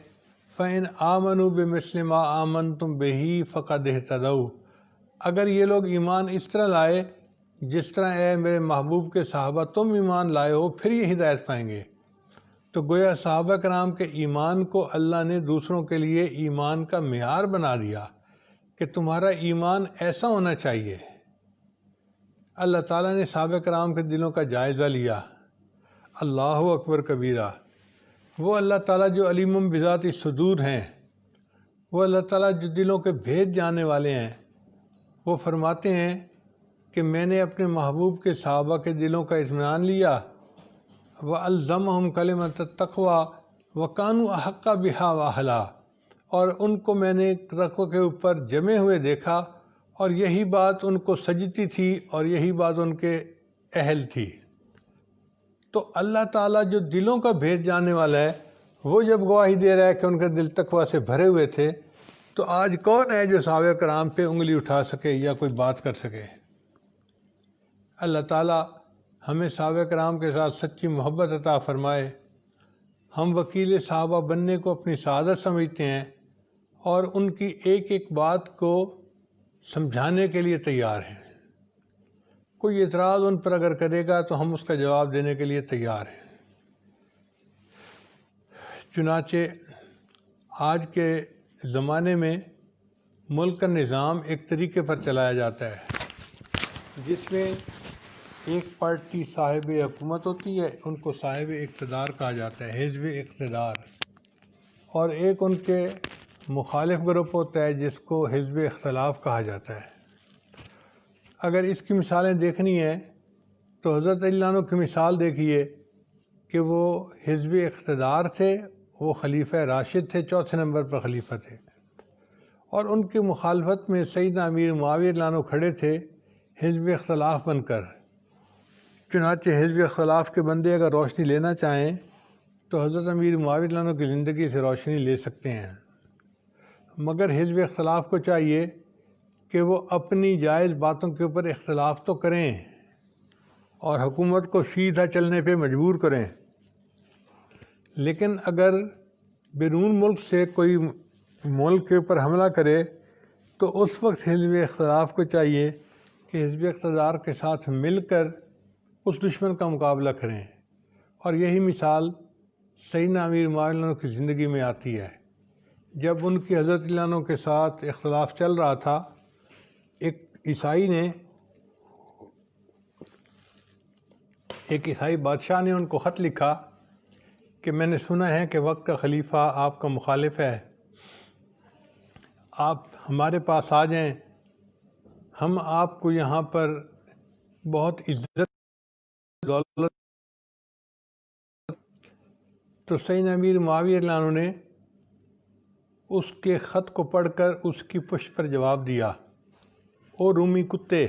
فَإِنْ آمَنُوا بِمِثْلِ مَا آمَنْتُمْ بِهِ فَقَدْ اهْتَدَوْا، اگر یہ لوگ ایمان اس طرح لائے جس طرح اے میرے محبوب کے صحابہ تم ایمان لائے ہو، پھر یہ ہدایت پائیں گے۔ تو گویا صحابہ کرام کے ایمان کو اللہ نے دوسروں کے لیے ایمان کا معیار بنا دیا کہ تمہارا ایمان ایسا ہونا چاہیے۔ اللہ تعالیٰ نے صحابہ کرام کے دلوں کا جائزہ لیا۔ اللہ اکبر کبیرہ۔ وہ اللہ تعالیٰ جو علیم بذات الصدور ہیں، وہ اللہ تعالیٰ جو دلوں کے بھید جاننے والے ہیں، وہ فرماتے ہیں کہ میں نے اپنے محبوب کے صحابہ کے دلوں کا اطمینان لیا، وَأَلْزَمَهُمْ كَلِمَةَ التَّقْوَىٰ وَكَانُوا أَحَقَّ بِهَا وَأَهْلَهَا، اور ان کو میں نے تقوی کے اوپر جمے ہوئے دیکھا اور یہی بات ان کو سجتی تھی اور یہی بات ان کے اہل تھی۔ تو اللہ تعالیٰ جو دلوں کا بھید جاننے والا ہے، وہ جب گواہی دے رہا ہے کہ ان کے دل تقوی سے بھرے ہوئے تھے، تو آج کون ہے جو صحابہ کرام پہ انگلی اٹھا سکے یا کوئی بات کر سکے؟ اللہ تعالیٰ ہمیں صحابہ کرام کے ساتھ سچی محبت عطا فرمائے۔ ہم وکیل صحابہ بننے کو اپنی سعادت سمجھتے ہیں اور ان کی ایک ایک بات کو سمجھانے کے لیے تیار ہیں۔ کوئی اعتراض ان پر اگر کرے گا تو ہم اس کا جواب دینے کے لیے تیار ہیں۔ چنانچہ آج کے زمانے میں ملک کا نظام ایک طریقے پر چلایا جاتا ہے جس میں ایک پارٹی صاحب حکومت ہوتی ہے، ان کو صاحب اقتدار کہا جاتا ہے، حزب اقتدار، اور ایک ان کے مخالف گروپ ہوتا ہے جس کو حزب اختلاف کہا جاتا ہے۔ اگر اس کی مثالیں دیکھنی ہیں تو حضرت علی عنہ کی مثال دیکھیے کہ وہ حزب اقتدار تھے، وہ خلیفہ راشد تھے، چوتھے نمبر پر خلیفہ تھے، اور ان کی مخالفت میں سیدنا امیر معاویہ رضی اللہ عنہ کھڑے تھے حزب اختلاف بن کر۔ چنانچہ حزب اختلاف کے بندے اگر روشنی لینا چاہیں تو حضرت امیر معاویہ رضی اللہ عنہ کی زندگی سے روشنی لے سکتے ہیں، مگر حزب اختلاف کو چاہیے کہ وہ اپنی جائز باتوں کے اوپر اختلاف تو کریں، اور حکومت کو سیدھا چلنے پہ مجبور کریں، لیکن اگر بیرون ملک سے کوئی ملک کے اوپر حملہ کرے تو اس وقت حزب اختلاف کو چاہیے کہ حزب اقتدار کے ساتھ مل کر اس دشمن کا مقابلہ کریں، اور یہی مثال سیدنا امیر معاویہ عنہ کی زندگی میں آتی ہے۔ جب ان کی حضرت عنہ کے ساتھ اختلاف چل رہا تھا، ایک عیسائی بادشاہ نے ان کو خط لکھا کہ میں نے سنا ہے کہ وقت کا خلیفہ آپ کا مخالف ہے، آپ ہمارے پاس آ جائیں، ہم آپ کو یہاں پر بہت عزت دولت۔ تو سیدنا امیر معاویہ رضی اللہ عنہ نے اس کے خط کو پڑھ کر اس کی پشت پر جواب دیا، او رومی کتے،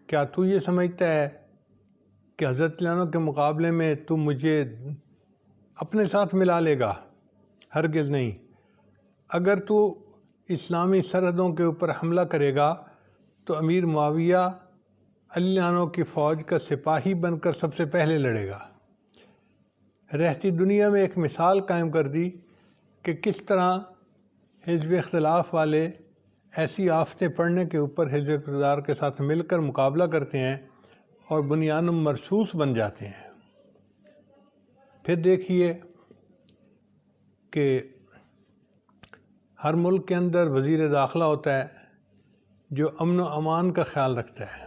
کیا تو یہ سمجھتا ہے کہ حضرت عنہ کے مقابلے میں تو مجھے اپنے ساتھ ملا لے گا؟ ہرگز نہیں۔ اگر تو اسلامی سرحدوں کے اوپر حملہ کرے گا تو امیر معاویہ علی عنہ کی فوج کا سپاہی بن کر سب سے پہلے لڑے گا۔ رہتی دنیا میں ایک مثال قائم کر دی کہ کس طرح حزب اختلاف والے ایسی آفتیں پڑھنے کے اوپر حزب اقتدار کے ساتھ مل کر مقابلہ کرتے ہیں اور بنیان مرصوص بن جاتے ہیں۔ پھر دیکھیے کہ ہر ملک کے اندر وزیر داخلہ ہوتا ہے جو امن و امان کا خیال رکھتا ہے،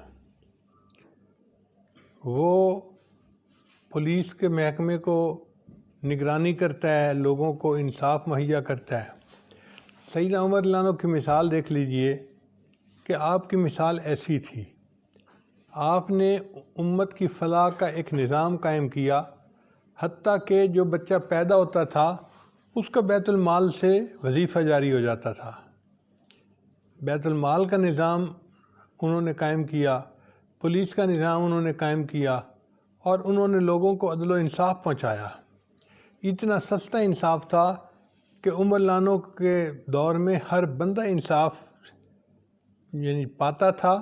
وہ پولیس کے محکمے کو نگرانی کرتا ہے، لوگوں کو انصاف مہیا کرتا ہے۔ سیدنا عمر رضی اللہ عنہ کی مثال دیکھ لیجئے کہ آپ کی مثال ایسی تھی، آپ نے امت کی فلاح کا ایک نظام قائم کیا، حتیٰ کہ جو بچہ پیدا ہوتا تھا اس کا بیت المال سے وظیفہ جاری ہو جاتا تھا۔ بیت المال کا نظام انہوں نے قائم کیا، پولیس کا نظام انہوں نے قائم کیا، اور انہوں نے لوگوں کو عدل و انصاف پہنچایا۔ اتنا سستا انصاف تھا کہ عمر رضی اللہ عنہ کے دور میں ہر بندہ انصاف پاتا تھا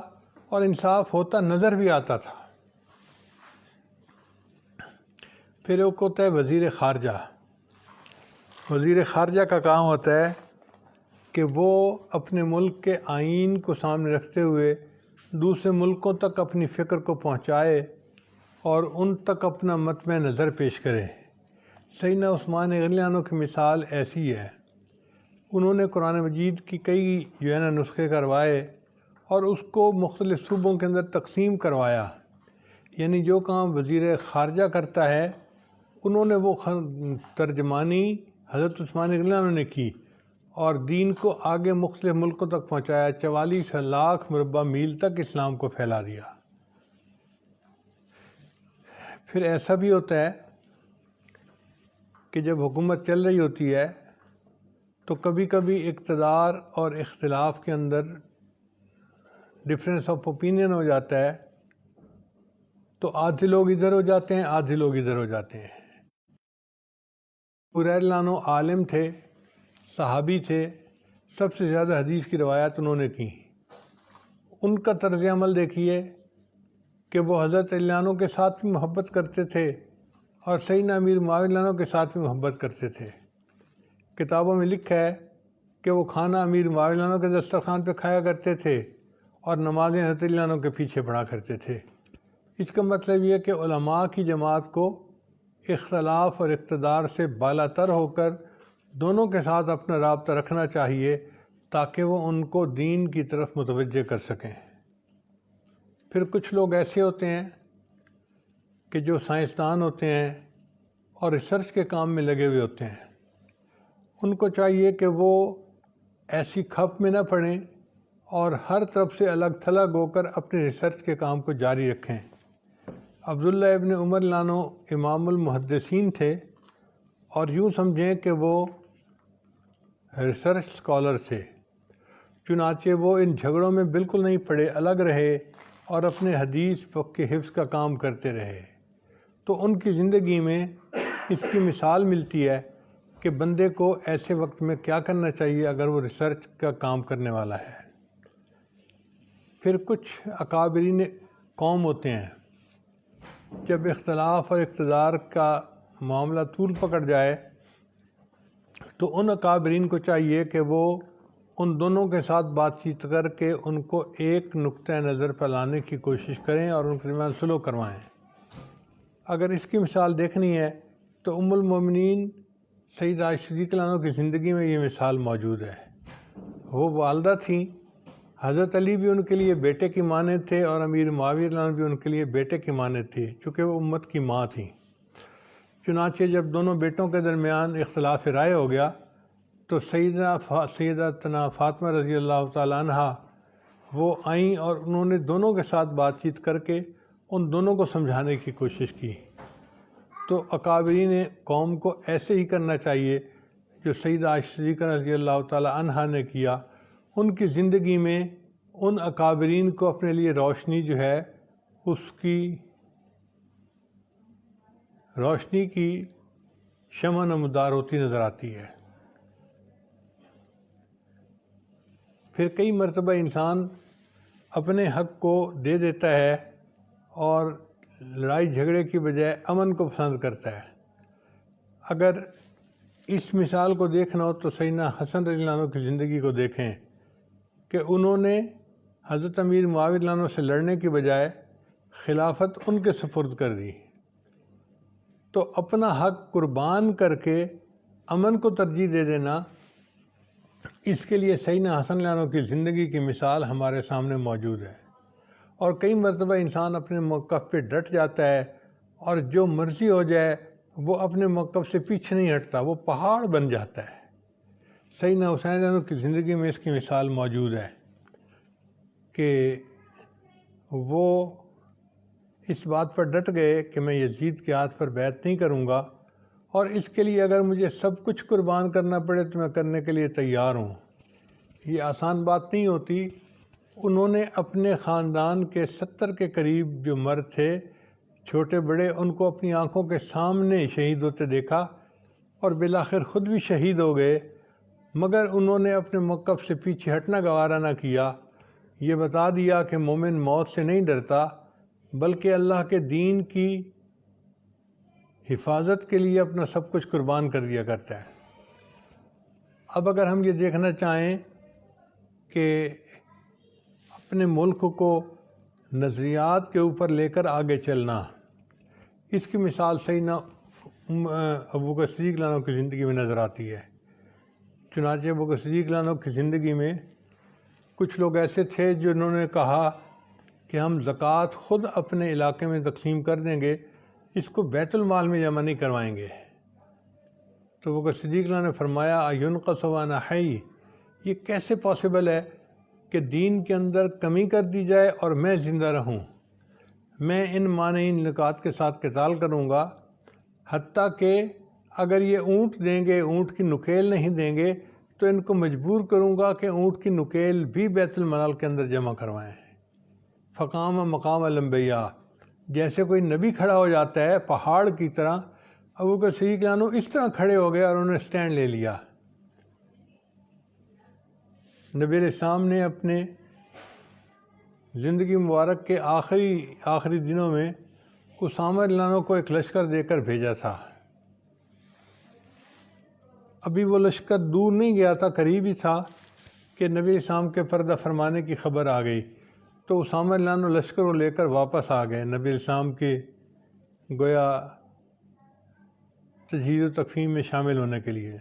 اور انصاف ہوتا نظر بھی آتا تھا۔ پھر ایک ہوتا ہے وزیر خارجہ۔ وزیر خارجہ کا کام ہوتا ہے کہ وہ اپنے ملک کے آئین کو سامنے رکھتے ہوئے دوسرے ملکوں تک اپنی فکر کو پہنچائے اور ان تک اپنا مطمع نظر پیش کرے۔ سیدنا عثمان غنی عنہ کی مثال ایسی ہے، انہوں نے قرآن مجید کی کئی نسخے کروائے اور اس کو مختلف صوبوں کے اندر تقسیم کروایا، یعنی جو کام وزیر خارجہ کرتا ہے انہوں نے وہ ترجمانی حضرت عثمان غنی عنہ نے کی اور دین کو آگے مختلف ملکوں تک پہنچایا، 44 لاکھ مربع میل تک اسلام کو پھیلا دیا۔ پھر ایسا بھی ہوتا ہے کہ جب حکومت چل رہی ہوتی ہے تو کبھی کبھی اقتدار اور اختلاف کے اندر ڈفرینس آف اوپینین ہو جاتا ہے، تو آدھے لوگ ادھر ہو جاتے ہیں، آدھے لوگ ادھر ہو جاتے ہیں۔ ابو ہریرہ عنہ عالم تھے، صحابی تھے، سب سے زیادہ حدیث کی روایات انہوں نے کی۔ ان کا طرز عمل دیکھیے کہ وہ حضرت علی عنہ کے ساتھ بھی محبت کرتے تھے اور سیدنا امیر معاویہ عنہ کے ساتھ بھی محبت کرتے تھے۔ کتابوں میں لکھا ہے کہ وہ کھانا امیر معاویہ عنہ کے دسترخوان پہ کھایا کرتے تھے اور نمازیں حضرت علی عنہ کے پیچھے پڑھا کرتے تھے۔ اس کا مطلب یہ کہ علماء کی جماعت کو اختلاف اور اقتدار سے بالا تر ہو کر دونوں کے ساتھ اپنا رابطہ رکھنا چاہیے تاکہ وہ ان کو دین کی طرف متوجہ کر سکیں۔ پھر کچھ لوگ ایسے ہوتے ہیں کہ جو سائنسدان ہوتے ہیں اور ریسرچ کے کام میں لگے ہوئے ہوتے ہیں، ان کو چاہیے کہ وہ ایسی کھپ میں نہ پڑیں اور ہر طرف سے الگ تھلگ ہو کر اپنے ریسرچ کے کام کو جاری رکھیں۔ عبداللہ ابن عمر رضی اللہ عنہ امام المحدثین تھے اور یوں سمجھیں کہ وہ ریسرچ اسکالر تھے، چنانچہ وہ ان جھگڑوں میں بالکل نہیں پڑے، الگ رہے اور اپنے حدیث کے حفظ کا کام کرتے رہے۔ تو ان کی زندگی میں اس کی مثال ملتی ہے کہ بندے کو ایسے وقت میں کیا کرنا چاہیے اگر وہ ریسرچ کا کام کرنے والا ہے۔ پھر کچھ اکابرین قوم ہوتے ہیں، جب اختلاف اور اقتدار کا معاملہ طول پکڑ جائے تو ان اکابرین کو چاہیے کہ وہ ان دونوں کے ساتھ بات چیت کر کے ان کو ایک نقطہ نظر پر لانے کی کوشش کریں اور ان کے درمیان صلح کروائیں۔ اگر اس کی مثال دیکھنی ہے تو ام المومنین سیدہ عائشہ صدیقہ رضی اللہ عنہا کی زندگی میں یہ مثال موجود ہے۔ وہ والدہ تھیں، حضرت علی بھی ان کے لیے بیٹے کی مانند تھے اور امیر معاویہ رضی اللہ عنہ بھی ان کے لیے بیٹے کی مانند تھی، چونکہ وہ امت کی ماں تھیں۔ چنانچہ جب دونوں بیٹوں کے درمیان اختلاف رائے ہو گیا تو سیدتنا فاطمہ رضی اللہ تعالیٰ عنہا وہ آئیں اور انہوں نے دونوں کے ساتھ بات چیت کر کے ان دونوں کو سمجھانے کی کوشش کی۔ تو اکابرین قوم کو ایسے ہی کرنا چاہیے جو سیدہ عائشہ صدیقہ رضی اللہ تعالیٰ عنہا نے کیا۔ ان کی زندگی میں ان اکابرین کو اپنے لیے روشنی جو ہے اس کی روشنی کی شمع نمودار ہوتی نظر آتی ہے۔ پھر کئی مرتبہ انسان اپنے حق کو دے دیتا ہے اور لڑائی جھگڑے کی بجائے امن کو پسند کرتا ہے۔ اگر اس مثال کو دیکھنا ہو تو سیدنا حسن رضی اللہ عنہ کی زندگی کو دیکھیں کہ انہوں نے حضرت امیر معاویہ رضی اللہ عنہ سے لڑنے کی بجائے خلافت ان کے سپرد کر دی۔ تو اپنا حق قربان کر کے امن کو ترجیح دے دینا، اس کے لیے سیدنا حسن رضی اللہ عنہ کی زندگی کی مثال ہمارے سامنے موجود ہے۔ اور کئی مرتبہ انسان اپنے موقف پہ ڈٹ جاتا ہے اور جو مرضی ہو جائے وہ اپنے موقف سے پیچھے نہیں ہٹتا، وہ پہاڑ بن جاتا ہے۔ سیدنا حسین رضی اللہ عنہ کی زندگی میں اس کی مثال موجود ہے کہ وہ اس بات پر ڈٹ گئے کہ میں یزید کے ہاتھ پر بیعت نہیں کروں گا، اور اس کے لیے اگر مجھے سب کچھ قربان کرنا پڑے تو میں کرنے کے لیے تیار ہوں۔ یہ آسان بات نہیں ہوتی۔ انہوں نے اپنے خاندان کے 70 کے قریب جو مرد تھے، چھوٹے بڑے، ان کو اپنی آنکھوں کے سامنے شہید ہوتے دیکھا اور بالآخر خود بھی شہید ہو گئے، مگر انہوں نے اپنے موقف سے پیچھے ہٹنا گوارا نہ کیا۔ یہ بتا دیا کہ مومن موت سے نہیں ڈرتا بلکہ اللہ کے دین کی حفاظت کے لیے اپنا سب کچھ قربان کر دیا کرتا ہے۔ اب اگر ہم یہ دیکھنا چاہیں کہ اپنے ملک کو نظریات کے اوپر لے کر آگے چلنا، اس کی مثال سیدنا ابوبکر صدیق رضی اللہ عنہ کی زندگی میں نظر آتی ہے۔ چنانچہ ابوبکر صدیق رضی اللہ عنہ کی زندگی میں کچھ لوگ ایسے تھے جنہوں نے کہا کہ ہم زکوٰۃ خود اپنے علاقے میں تقسیم کر دیں گے، اس کو بیت المال میں جمع نہیں کروائیں گے۔ تو ابوبکر صدیق رضی اللہ عنہ نے فرمایا اَیُنْقَصُ وَأَنَا حَیٌّ، یہ کیسے پاسبل ہے کہ دین کے اندر کمی کر دی جائے اور میں زندہ رہوں؟ میں ان مانعین نکات کے ساتھ قتال کروں گا، حتیٰ کہ اگر یہ اونٹ دیں گے، اونٹ کی نکیل نہیں دیں گے تو ان کو مجبور کروں گا کہ اونٹ کی نکیل بھی بیت المال کے اندر جمع کروائیں۔ فقام مقام الانبیاء، جیسے کوئی نبی کھڑا ہو جاتا ہے پہاڑ کی طرح، ابوبکر صدیق رضی اللہ عنہ اس طرح کھڑے ہو گئے اور انہوں نے سٹینڈ لے لیا۔ نبی علیہ السلام نے اپنے زندگی مبارک کے آخری دنوں میں اسامہ رضی اللہ عنہ کو ایک لشکر دے کر بھیجا تھا۔ ابھی وہ لشکر دور نہیں گیا تھا، قریب ہی تھا کہ نبی علیہ السلام کے پردہ فرمانے کی خبر آ گئی، تو اسامہ رضی اللہ عنہ لشکر کو لے کر واپس آ گئے نبی علیہ السلام کے گویا تجہیز و تکفین میں شامل ہونے کے لیے۔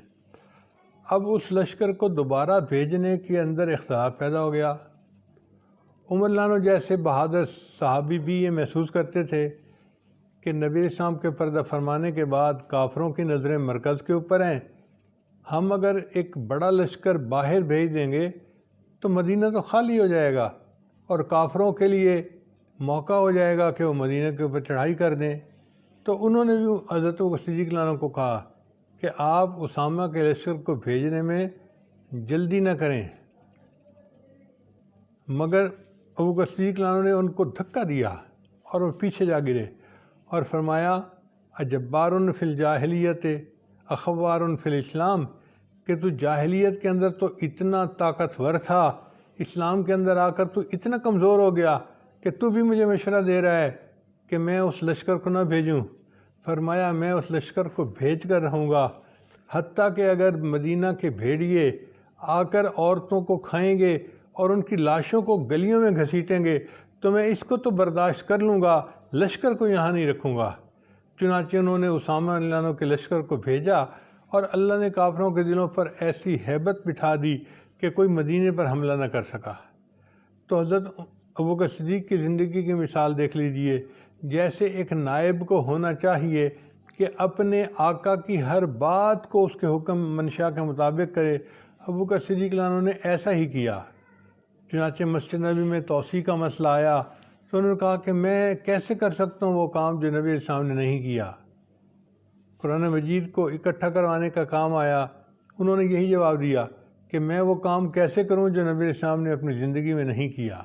اب اس لشکر کو دوبارہ بھیجنے کے اندر اختلاف پیدا ہو گیا۔ عمر رضی اللہ عنہ جیسے بہادر صحابی بھی یہ محسوس کرتے تھے کہ نبی علیہ السلام کے پردہ فرمانے کے بعد کافروں کی نظریں مرکز کے اوپر ہیں، ہم اگر ایک بڑا لشکر باہر بھیج دیں گے تو مدینہ تو خالی ہو جائے گا اور کافروں کے لیے موقع ہو جائے گا کہ وہ مدینہ کے اوپر چڑھائی کر دیں۔ تو انہوں نے بھی حضرت ابوبکر صدیق رضی اللہ عنہ کو کہا کہ آپ اسامہ کے لشکر کو بھیجنے میں جلدی نہ کریں، مگر ابوبکر صدیق رضی اللہ عنہ نے ان کو دھکا دیا اور وہ پیچھے جا گرے اور فرمایا اجبار فی الجاہلیت اخوار فی الاسلام، کہ تو جاہلیت کے اندر تو اتنا طاقتور تھا، اسلام کے اندر آ کر تو اتنا کمزور ہو گیا کہ تو بھی مجھے مشورہ دے رہا ہے کہ میں اس لشکر کو نہ بھیجوں۔ فرمایا میں اس لشکر کو بھیج کر رہوں گا، حتیٰ کہ اگر مدینہ کے بھیڑیے آ کر عورتوں کو کھائیں گے اور ان کی لاشوں کو گلیوں میں گھسیٹیں گے تو میں اس کو تو برداشت کر لوں گا، لشکر کو یہاں نہیں رکھوں گا۔ چنانچہ انہوں نے اسامہ رضی اللہ عنہ کے لشکر کو بھیجا اور اللہ نے کافروں کے دلوں پر ایسی ہیبت بٹھا دی کہ کوئی مدینے پر حملہ نہ کر سکا۔ تو حضرت ابوبکر صدیق کی زندگی کی مثال دیکھ لیجئے، جیسے ایک نائب کو ہونا چاہیے کہ اپنے آقا کی ہر بات کو اس کے حکم منشا کے مطابق کرے۔ ابوبکر صدیق رضی اللہ عنہ نے ایسا ہی کیا۔ چنانچہ مسجد نبی میں توسیع کا مسئلہ آیا تو انہوں نے کہا کہ میں کیسے کر سکتا ہوں وہ کام جو نبی علیہ السلام نے نہیں کیا۔ قرآن مجید کو اکٹھا کروانے کا کام آیا، انہوں نے یہی جواب دیا کہ میں وہ کام کیسے کروں جو نبی علیہ السلام نے اپنی زندگی میں نہیں کیا۔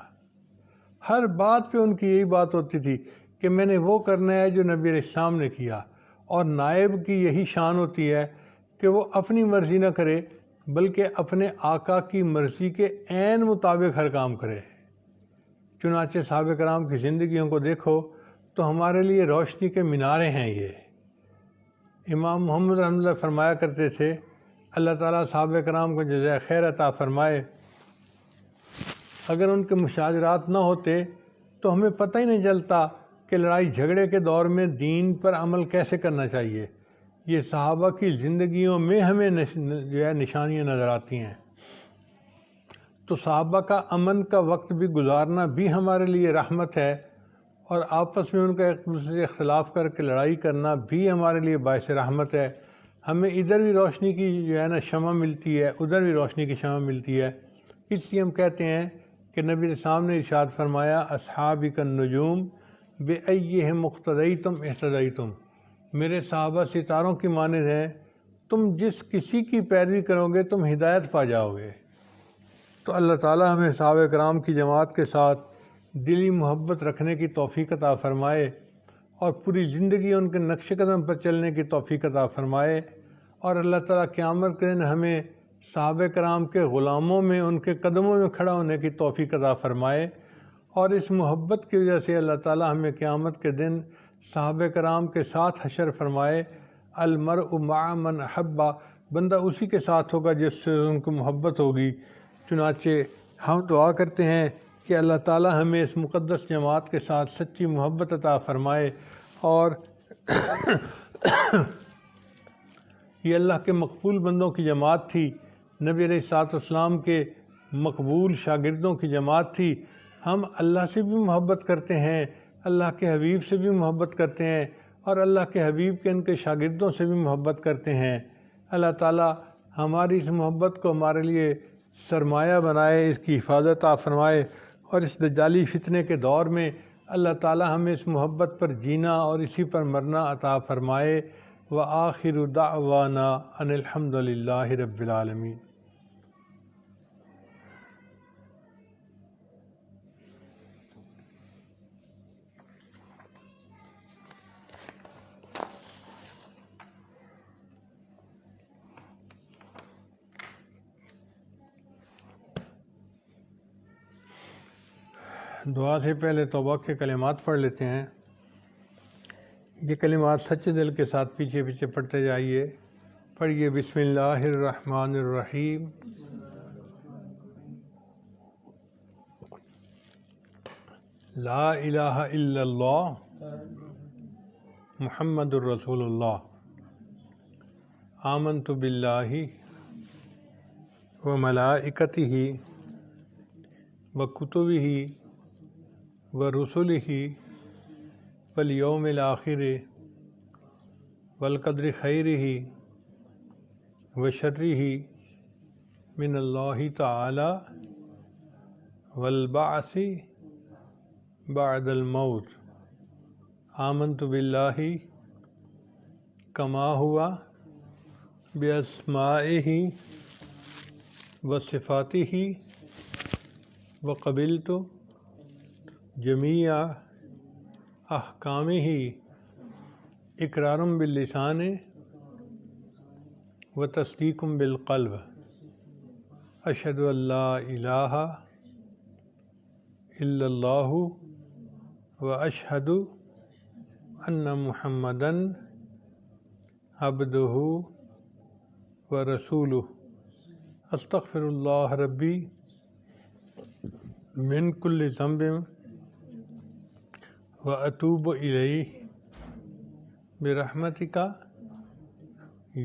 ہر بات پہ ان کی یہی بات ہوتی تھی کہ میں نے وہ کرنا ہے جو نبی علیہ السلام نے کیا، اور نائب کی یہی شان ہوتی ہے کہ وہ اپنی مرضی نہ کرے بلکہ اپنے آقا کی مرضی کے عین مطابق ہر کام کرے۔ چنانچہ صحابہ کرام کی زندگیوں کو دیکھو تو ہمارے لیے روشنی کے مینارے ہیں یہ۔ امام محمد رحمۃ اللہ فرمایا کرتے تھے، اللہ تعالیٰ صحابہ کرام کو جزائے خیر عطا فرمائے، اگر ان کے مشاجرات نہ ہوتے تو ہمیں پتہ ہی نہیں چلتا کہ لڑائی جھگڑے کے دور میں دین پر عمل کیسے کرنا چاہیے۔ یہ صحابہ کی زندگیوں میں ہمیں نشانیاں نظر آتی ہیں۔ تو صحابہ کا امن کا وقت بھی گزارنا بھی ہمارے لیے رحمت ہے، اور آپس میں ان کا ایک دوسرے سے اختلاف کر کے لڑائی کرنا بھی ہمارے لیے باعث رحمت ہے۔ ہمیں ادھر بھی روشنی کی شمع ملتی ہے، ادھر بھی روشنی کی شمع ملتی ہے۔ اس لیے ہم کہتے ہیں کہ نبی علیہ السلام نے ارشاد فرمایا، اصحابی النجوم بأیہم اقتدیتم اہتدیتم، میرے صحابہ ستاروں کی مانند ہیں، تم جس کسی کی پیروی کرو گے تم ہدایت پا جاؤ گے۔ تو اللہ تعالیٰ ہمیں صحابہ کرام کی جماعت کے ساتھ دلی محبت رکھنے کی توفیق عطا فرمائے، اور پوری زندگی ان کے نقش قدم پر چلنے کی توفیق عطا فرمائے، اور اللہ تعالیٰ قیامت کے دن ہمیں صحابہ کرام کے غلاموں میں ان کے قدموں میں کھڑا ہونے کی توفیق عطا فرمائے، اور اس محبت کی وجہ سے اللہ تعالیٰ ہمیں قیامت کے دن صحابہ کرام کے ساتھ حشر فرمائے۔ المرء مع من احب، بندہ اسی کے ساتھ ہوگا جس سے ان کو محبت ہوگی۔ چنانچہ ہم دعا کرتے ہیں کہ اللہ تعالیٰ ہمیں اس مقدس جماعت کے ساتھ سچی محبت عطا فرمائے، اور یہ اللہ کے مقبول بندوں کی جماعت تھی، نبی علیہ الصلوۃ والسلام کے مقبول شاگردوں کی جماعت تھی۔ ہم اللہ سے بھی محبت کرتے ہیں، اللہ کے حبیب سے بھی محبت کرتے ہیں، اور اللہ کے حبیب کے ان کے شاگردوں سے بھی محبت کرتے ہیں۔ اللہ تعالیٰ ہماری اس محبت کو ہمارے لیے سرمایہ بنائے، اس کی حفاظت عطا فرمائے، اور اس دجالی فتنے کے دور میں اللہ تعالیٰ ہمیں اس محبت پر جینا اور اسی پر مرنا عطا فرمائے۔ وآخر دعوانا ان الحمد للہ رب العالمین۔ دعا سے پہلے توبہ کے کلمات پڑھ لیتے ہیں۔ یہ کلمات سچے دل کے ساتھ پیچھے پیچھے پڑھتے جائیے۔ پڑھیے، بسم اللہ الرحمن الرحیم۔ لا الہ الا اللہ محمد الرسول اللہ، آمنت باللہ وملائکتہ وکتبہ ورسلہ والیوم الآخر والقدر خیرہ وشرہ من اللہ تعالی والبعث بعد الموت، آمنت باللہ کما ہوا باسمائہ وصفاتہ وقبلت جمیع احکامہ اقرار باللسان وتصدیق بالقلب، اشہد ان لا الہ الا اللہ واشہد ان محمدً عبدہ ورسولہ استغفر اللہ ربی من کل ذنب واتوب الیہ برحمتک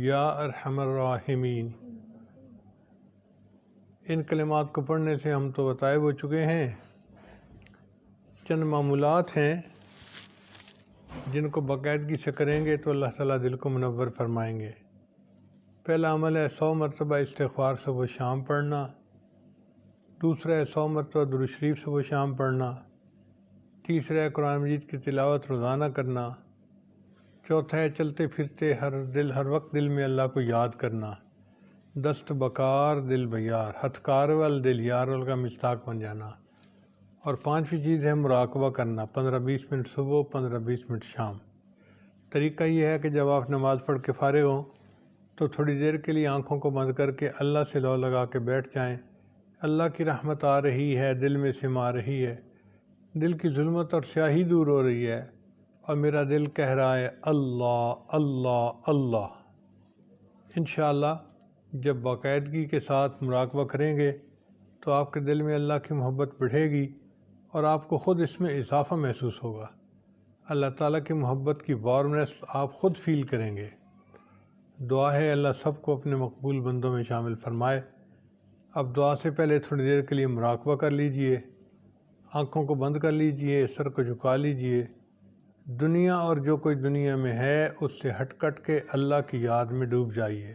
یا ارحم الراحمین۔ ان کلمات کو پڑھنے سے ہم تو غائب ہو چکے ہیں، چند معمولات ہیں جن کو باقاعدگی سے کریں گے تو اللہ تعالیٰ دل کو منور فرمائیں گے۔ پہلا عمل ہے 100 مرتبہ استغفار صبح و شام پڑھنا، دوسرا ہے 100 مرتبہ درود شریف صبح و شام پڑھنا، تیسرا ہے قرآن مجید کی تلاوت روزانہ کرنا، چوتھا ہے چلتے پھرتے ہر وقت دل میں اللہ کو یاد کرنا، دست بکار دل بیار، ہتھ کار وال دل یار وال کا مشتاق بن جانا، اور پانچویں چیز ہے مراقبہ کرنا، 15-20 منٹ صبح 15-20 منٹ شام۔ طریقہ یہ ہے کہ جب آپ نماز پڑھ کے فارغ ہوں تو تھوڑی دیر کے لیے آنکھوں کو بند کر کے اللہ سے لو لگا کے بیٹھ جائیں۔ اللہ کی رحمت آ رہی ہے، دل میں سما رہی ہے، دل کی ظلمت اور سیاہی دور ہو رہی ہے، اور میرا دل کہہ رہا ہے اللہ اللہ اللہ۔ انشاءاللہ جب باقاعدگی کے ساتھ مراقبہ کریں گے تو آپ کے دل میں اللہ کی محبت بڑھے گی اور آپ کو خود اس میں اضافہ محسوس ہوگا۔ اللہ تعالیٰ کی محبت کی وارمنس آپ خود فیل کریں گے۔ دعا ہے اللہ سب کو اپنے مقبول بندوں میں شامل فرمائے۔ اب دعا سے پہلے تھوڑی دیر کے لیے مراقبہ کر لیجئے، آنکھوں کو بند کر لیجئے، سر کو جھکا لیجئے، دنیا اور جو کوئی دنیا میں ہے اس سے ہٹ کٹ کے اللہ کی یاد میں ڈوب جائیے۔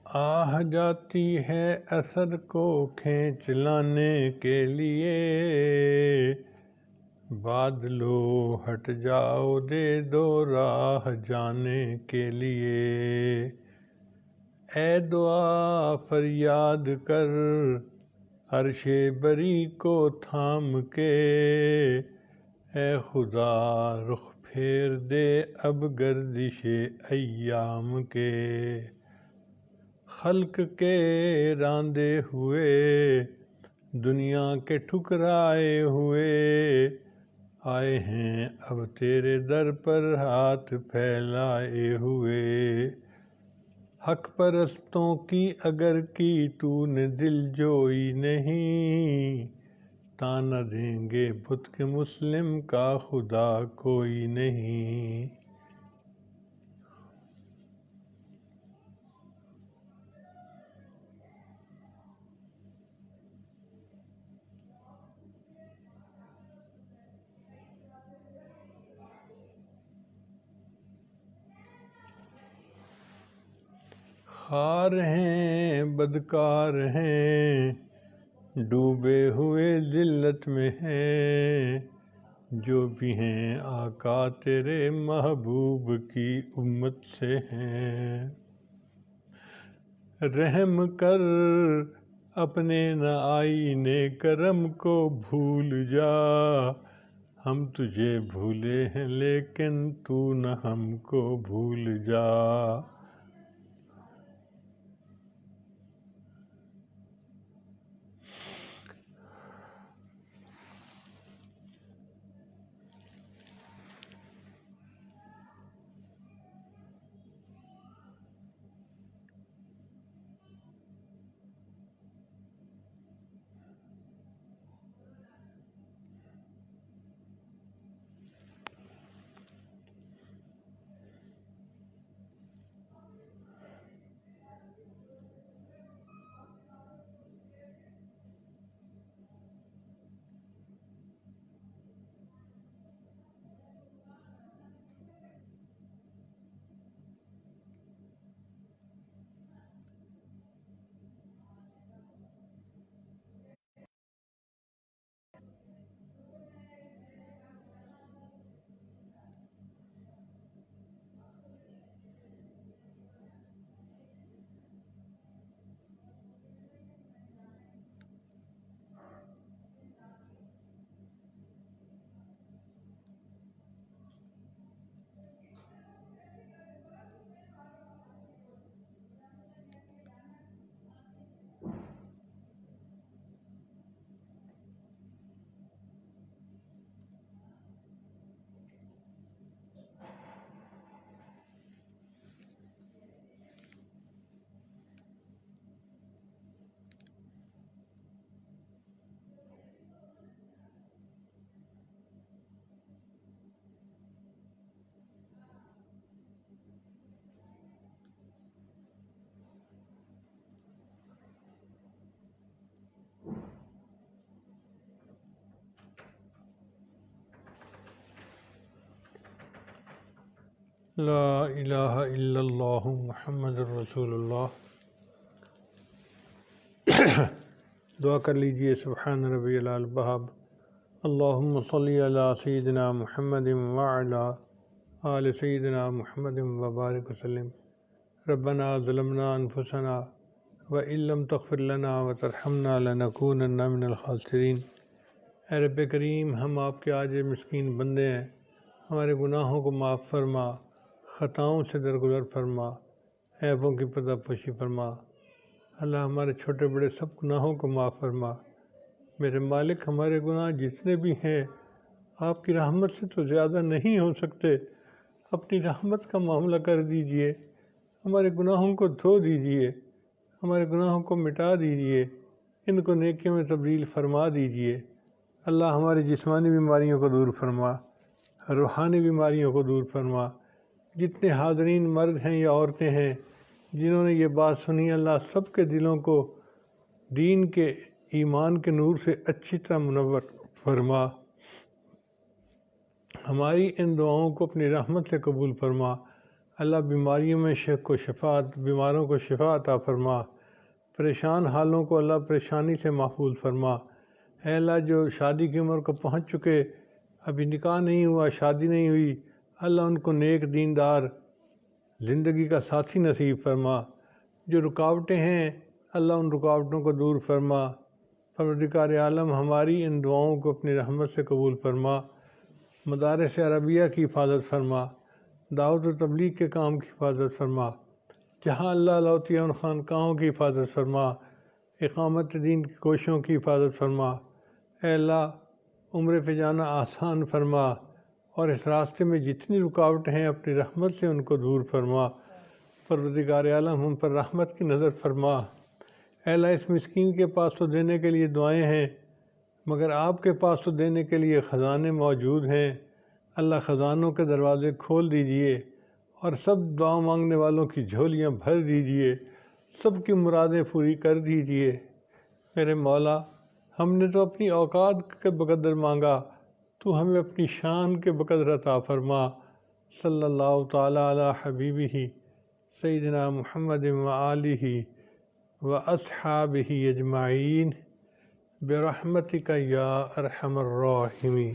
آہ جاتی ہے اثر کو کھینچ لانے کے لیے، بادلو ہٹ جاؤ دے دو راہ جانے کے لیے، اے دعا فریاد کر عرش بری کو تھام کے، اے خدا رخ پھیر دے اب گردش ایام کے، خلق کے راندے ہوئے دنیا کے ٹھکرائے ہوئے، آئے ہیں اب تیرے در پر ہاتھ پھیلائے ہوئے، حق پرستوں کی اگر کی تو نے دل جوئی نہیں، تانا دیں گے بت کے مسلم کا خدا کوئی نہیں۔ خار ہیں بدکار ہیں ڈوبے ہوئے ذلت میں ہیں، جو بھی ہیں آقا تیرے محبوب کی امت سے ہیں، رحم کر اپنے نہ آئینے کرم کو بھول جا، ہم تجھے بھولے ہیں لیکن تو نہ ہم کو بھول جا۔ لا الہ الا اللہ محمد الرسول اللہ۔ دعا کر لیجئے، سبحان ربی العلی البہب، اللہم صلی علی سیدنا محمد وعلی آل سیدنا محمد وبارک وسلم۔ ربنا ظلمنا انفسنا وإن لم تغفر لنا وترحمنا لنکونن من الخاسرین۔ اے رب کریم، ہم آپ کے عاجز مسکین بندے ہیں، ہمارے گناہوں کو معاف فرما، خطاؤں سے درگزر فرما، عیبوں کی پردہ پوشی فرما۔ اللہ ہمارے چھوٹے بڑے سب گناہوں کو معاف فرما۔ میرے مالک، ہمارے گناہ جتنے بھی ہیں آپ کی رحمت سے تو زیادہ نہیں ہو سکتے، اپنی رحمت کا معاملہ کر دیجئے، ہمارے گناہوں کو دھو دیجئے، ہمارے گناہوں کو مٹا دیجئے، ان کو نیکیوں میں تبدیل فرما دیجئے۔ اللہ ہماری جسمانی بیماریوں کو دور فرما، روحانی بیماریوں کو دور فرما۔ جتنے حاضرین مرد ہیں یا عورتیں ہیں جنہوں نے یہ بات سنی، اللہ سب کے دلوں کو دین کے، ایمان کے نور سے اچھی طرح منور فرما۔ ہماری ان دعاؤں کو اپنی رحمت سے قبول فرما۔ اللہ بیماریوں میں بیماروں کو شفا عطا فرما۔ پریشان حالوں کو اللہ پریشانی سے محفوظ فرما۔ اے اللہ، جو شادی کی عمر کو پہنچ چکے، ابھی نکاح نہیں ہوا، شادی نہیں ہوئی، اللہ ان کو نیک دیندار زندگی کا ساتھی نصیب فرما۔ جو رکاوٹیں ہیں اللہ ان رکاوٹوں کو دور فرما۔ پروردگار عالم، ہماری ان دعاؤں کو اپنی رحمت سے قبول فرما۔ مدارس عربیہ کی حفاظت فرما، دعوت و تبلیغ کے کام کی حفاظت فرما، جہاں اللہ لاؤتیہ ان خانقاہوں کی حفاظت فرما، اقامت دین کی کوششوں کی حفاظت فرما۔ اے اللہ، عمرے پہ جانا آسان فرما، اور اس راستے میں جتنی رکاوٹیں ہیں اپنی رحمت سے ان کو دور فرما۔ پروردگار عالم، ہم پر رحمت کی نظر فرما۔ اے اللہ، اس مسکین کے پاس تو دینے کے لیے دعائیں ہیں، مگر آپ کے پاس تو دینے کے لیے خزانے موجود ہیں۔ اللہ، خزانوں کے دروازے کھول دیجئے اور سب دعا مانگنے والوں کی جھولیاں بھر دیجئے، سب کی مرادیں پوری کر دیجئے۔ میرے مولا، ہم نے تو اپنی اوقات کے بقدر مانگا، تو ہمیں اپنی شان کے بقدر عطا فرما۔ صلی اللہ تعالیٰ علی حبیبہ سیدنا محمد وآلہ وأصحابہ اجمعین برحمتک یا ارحم الراحمین۔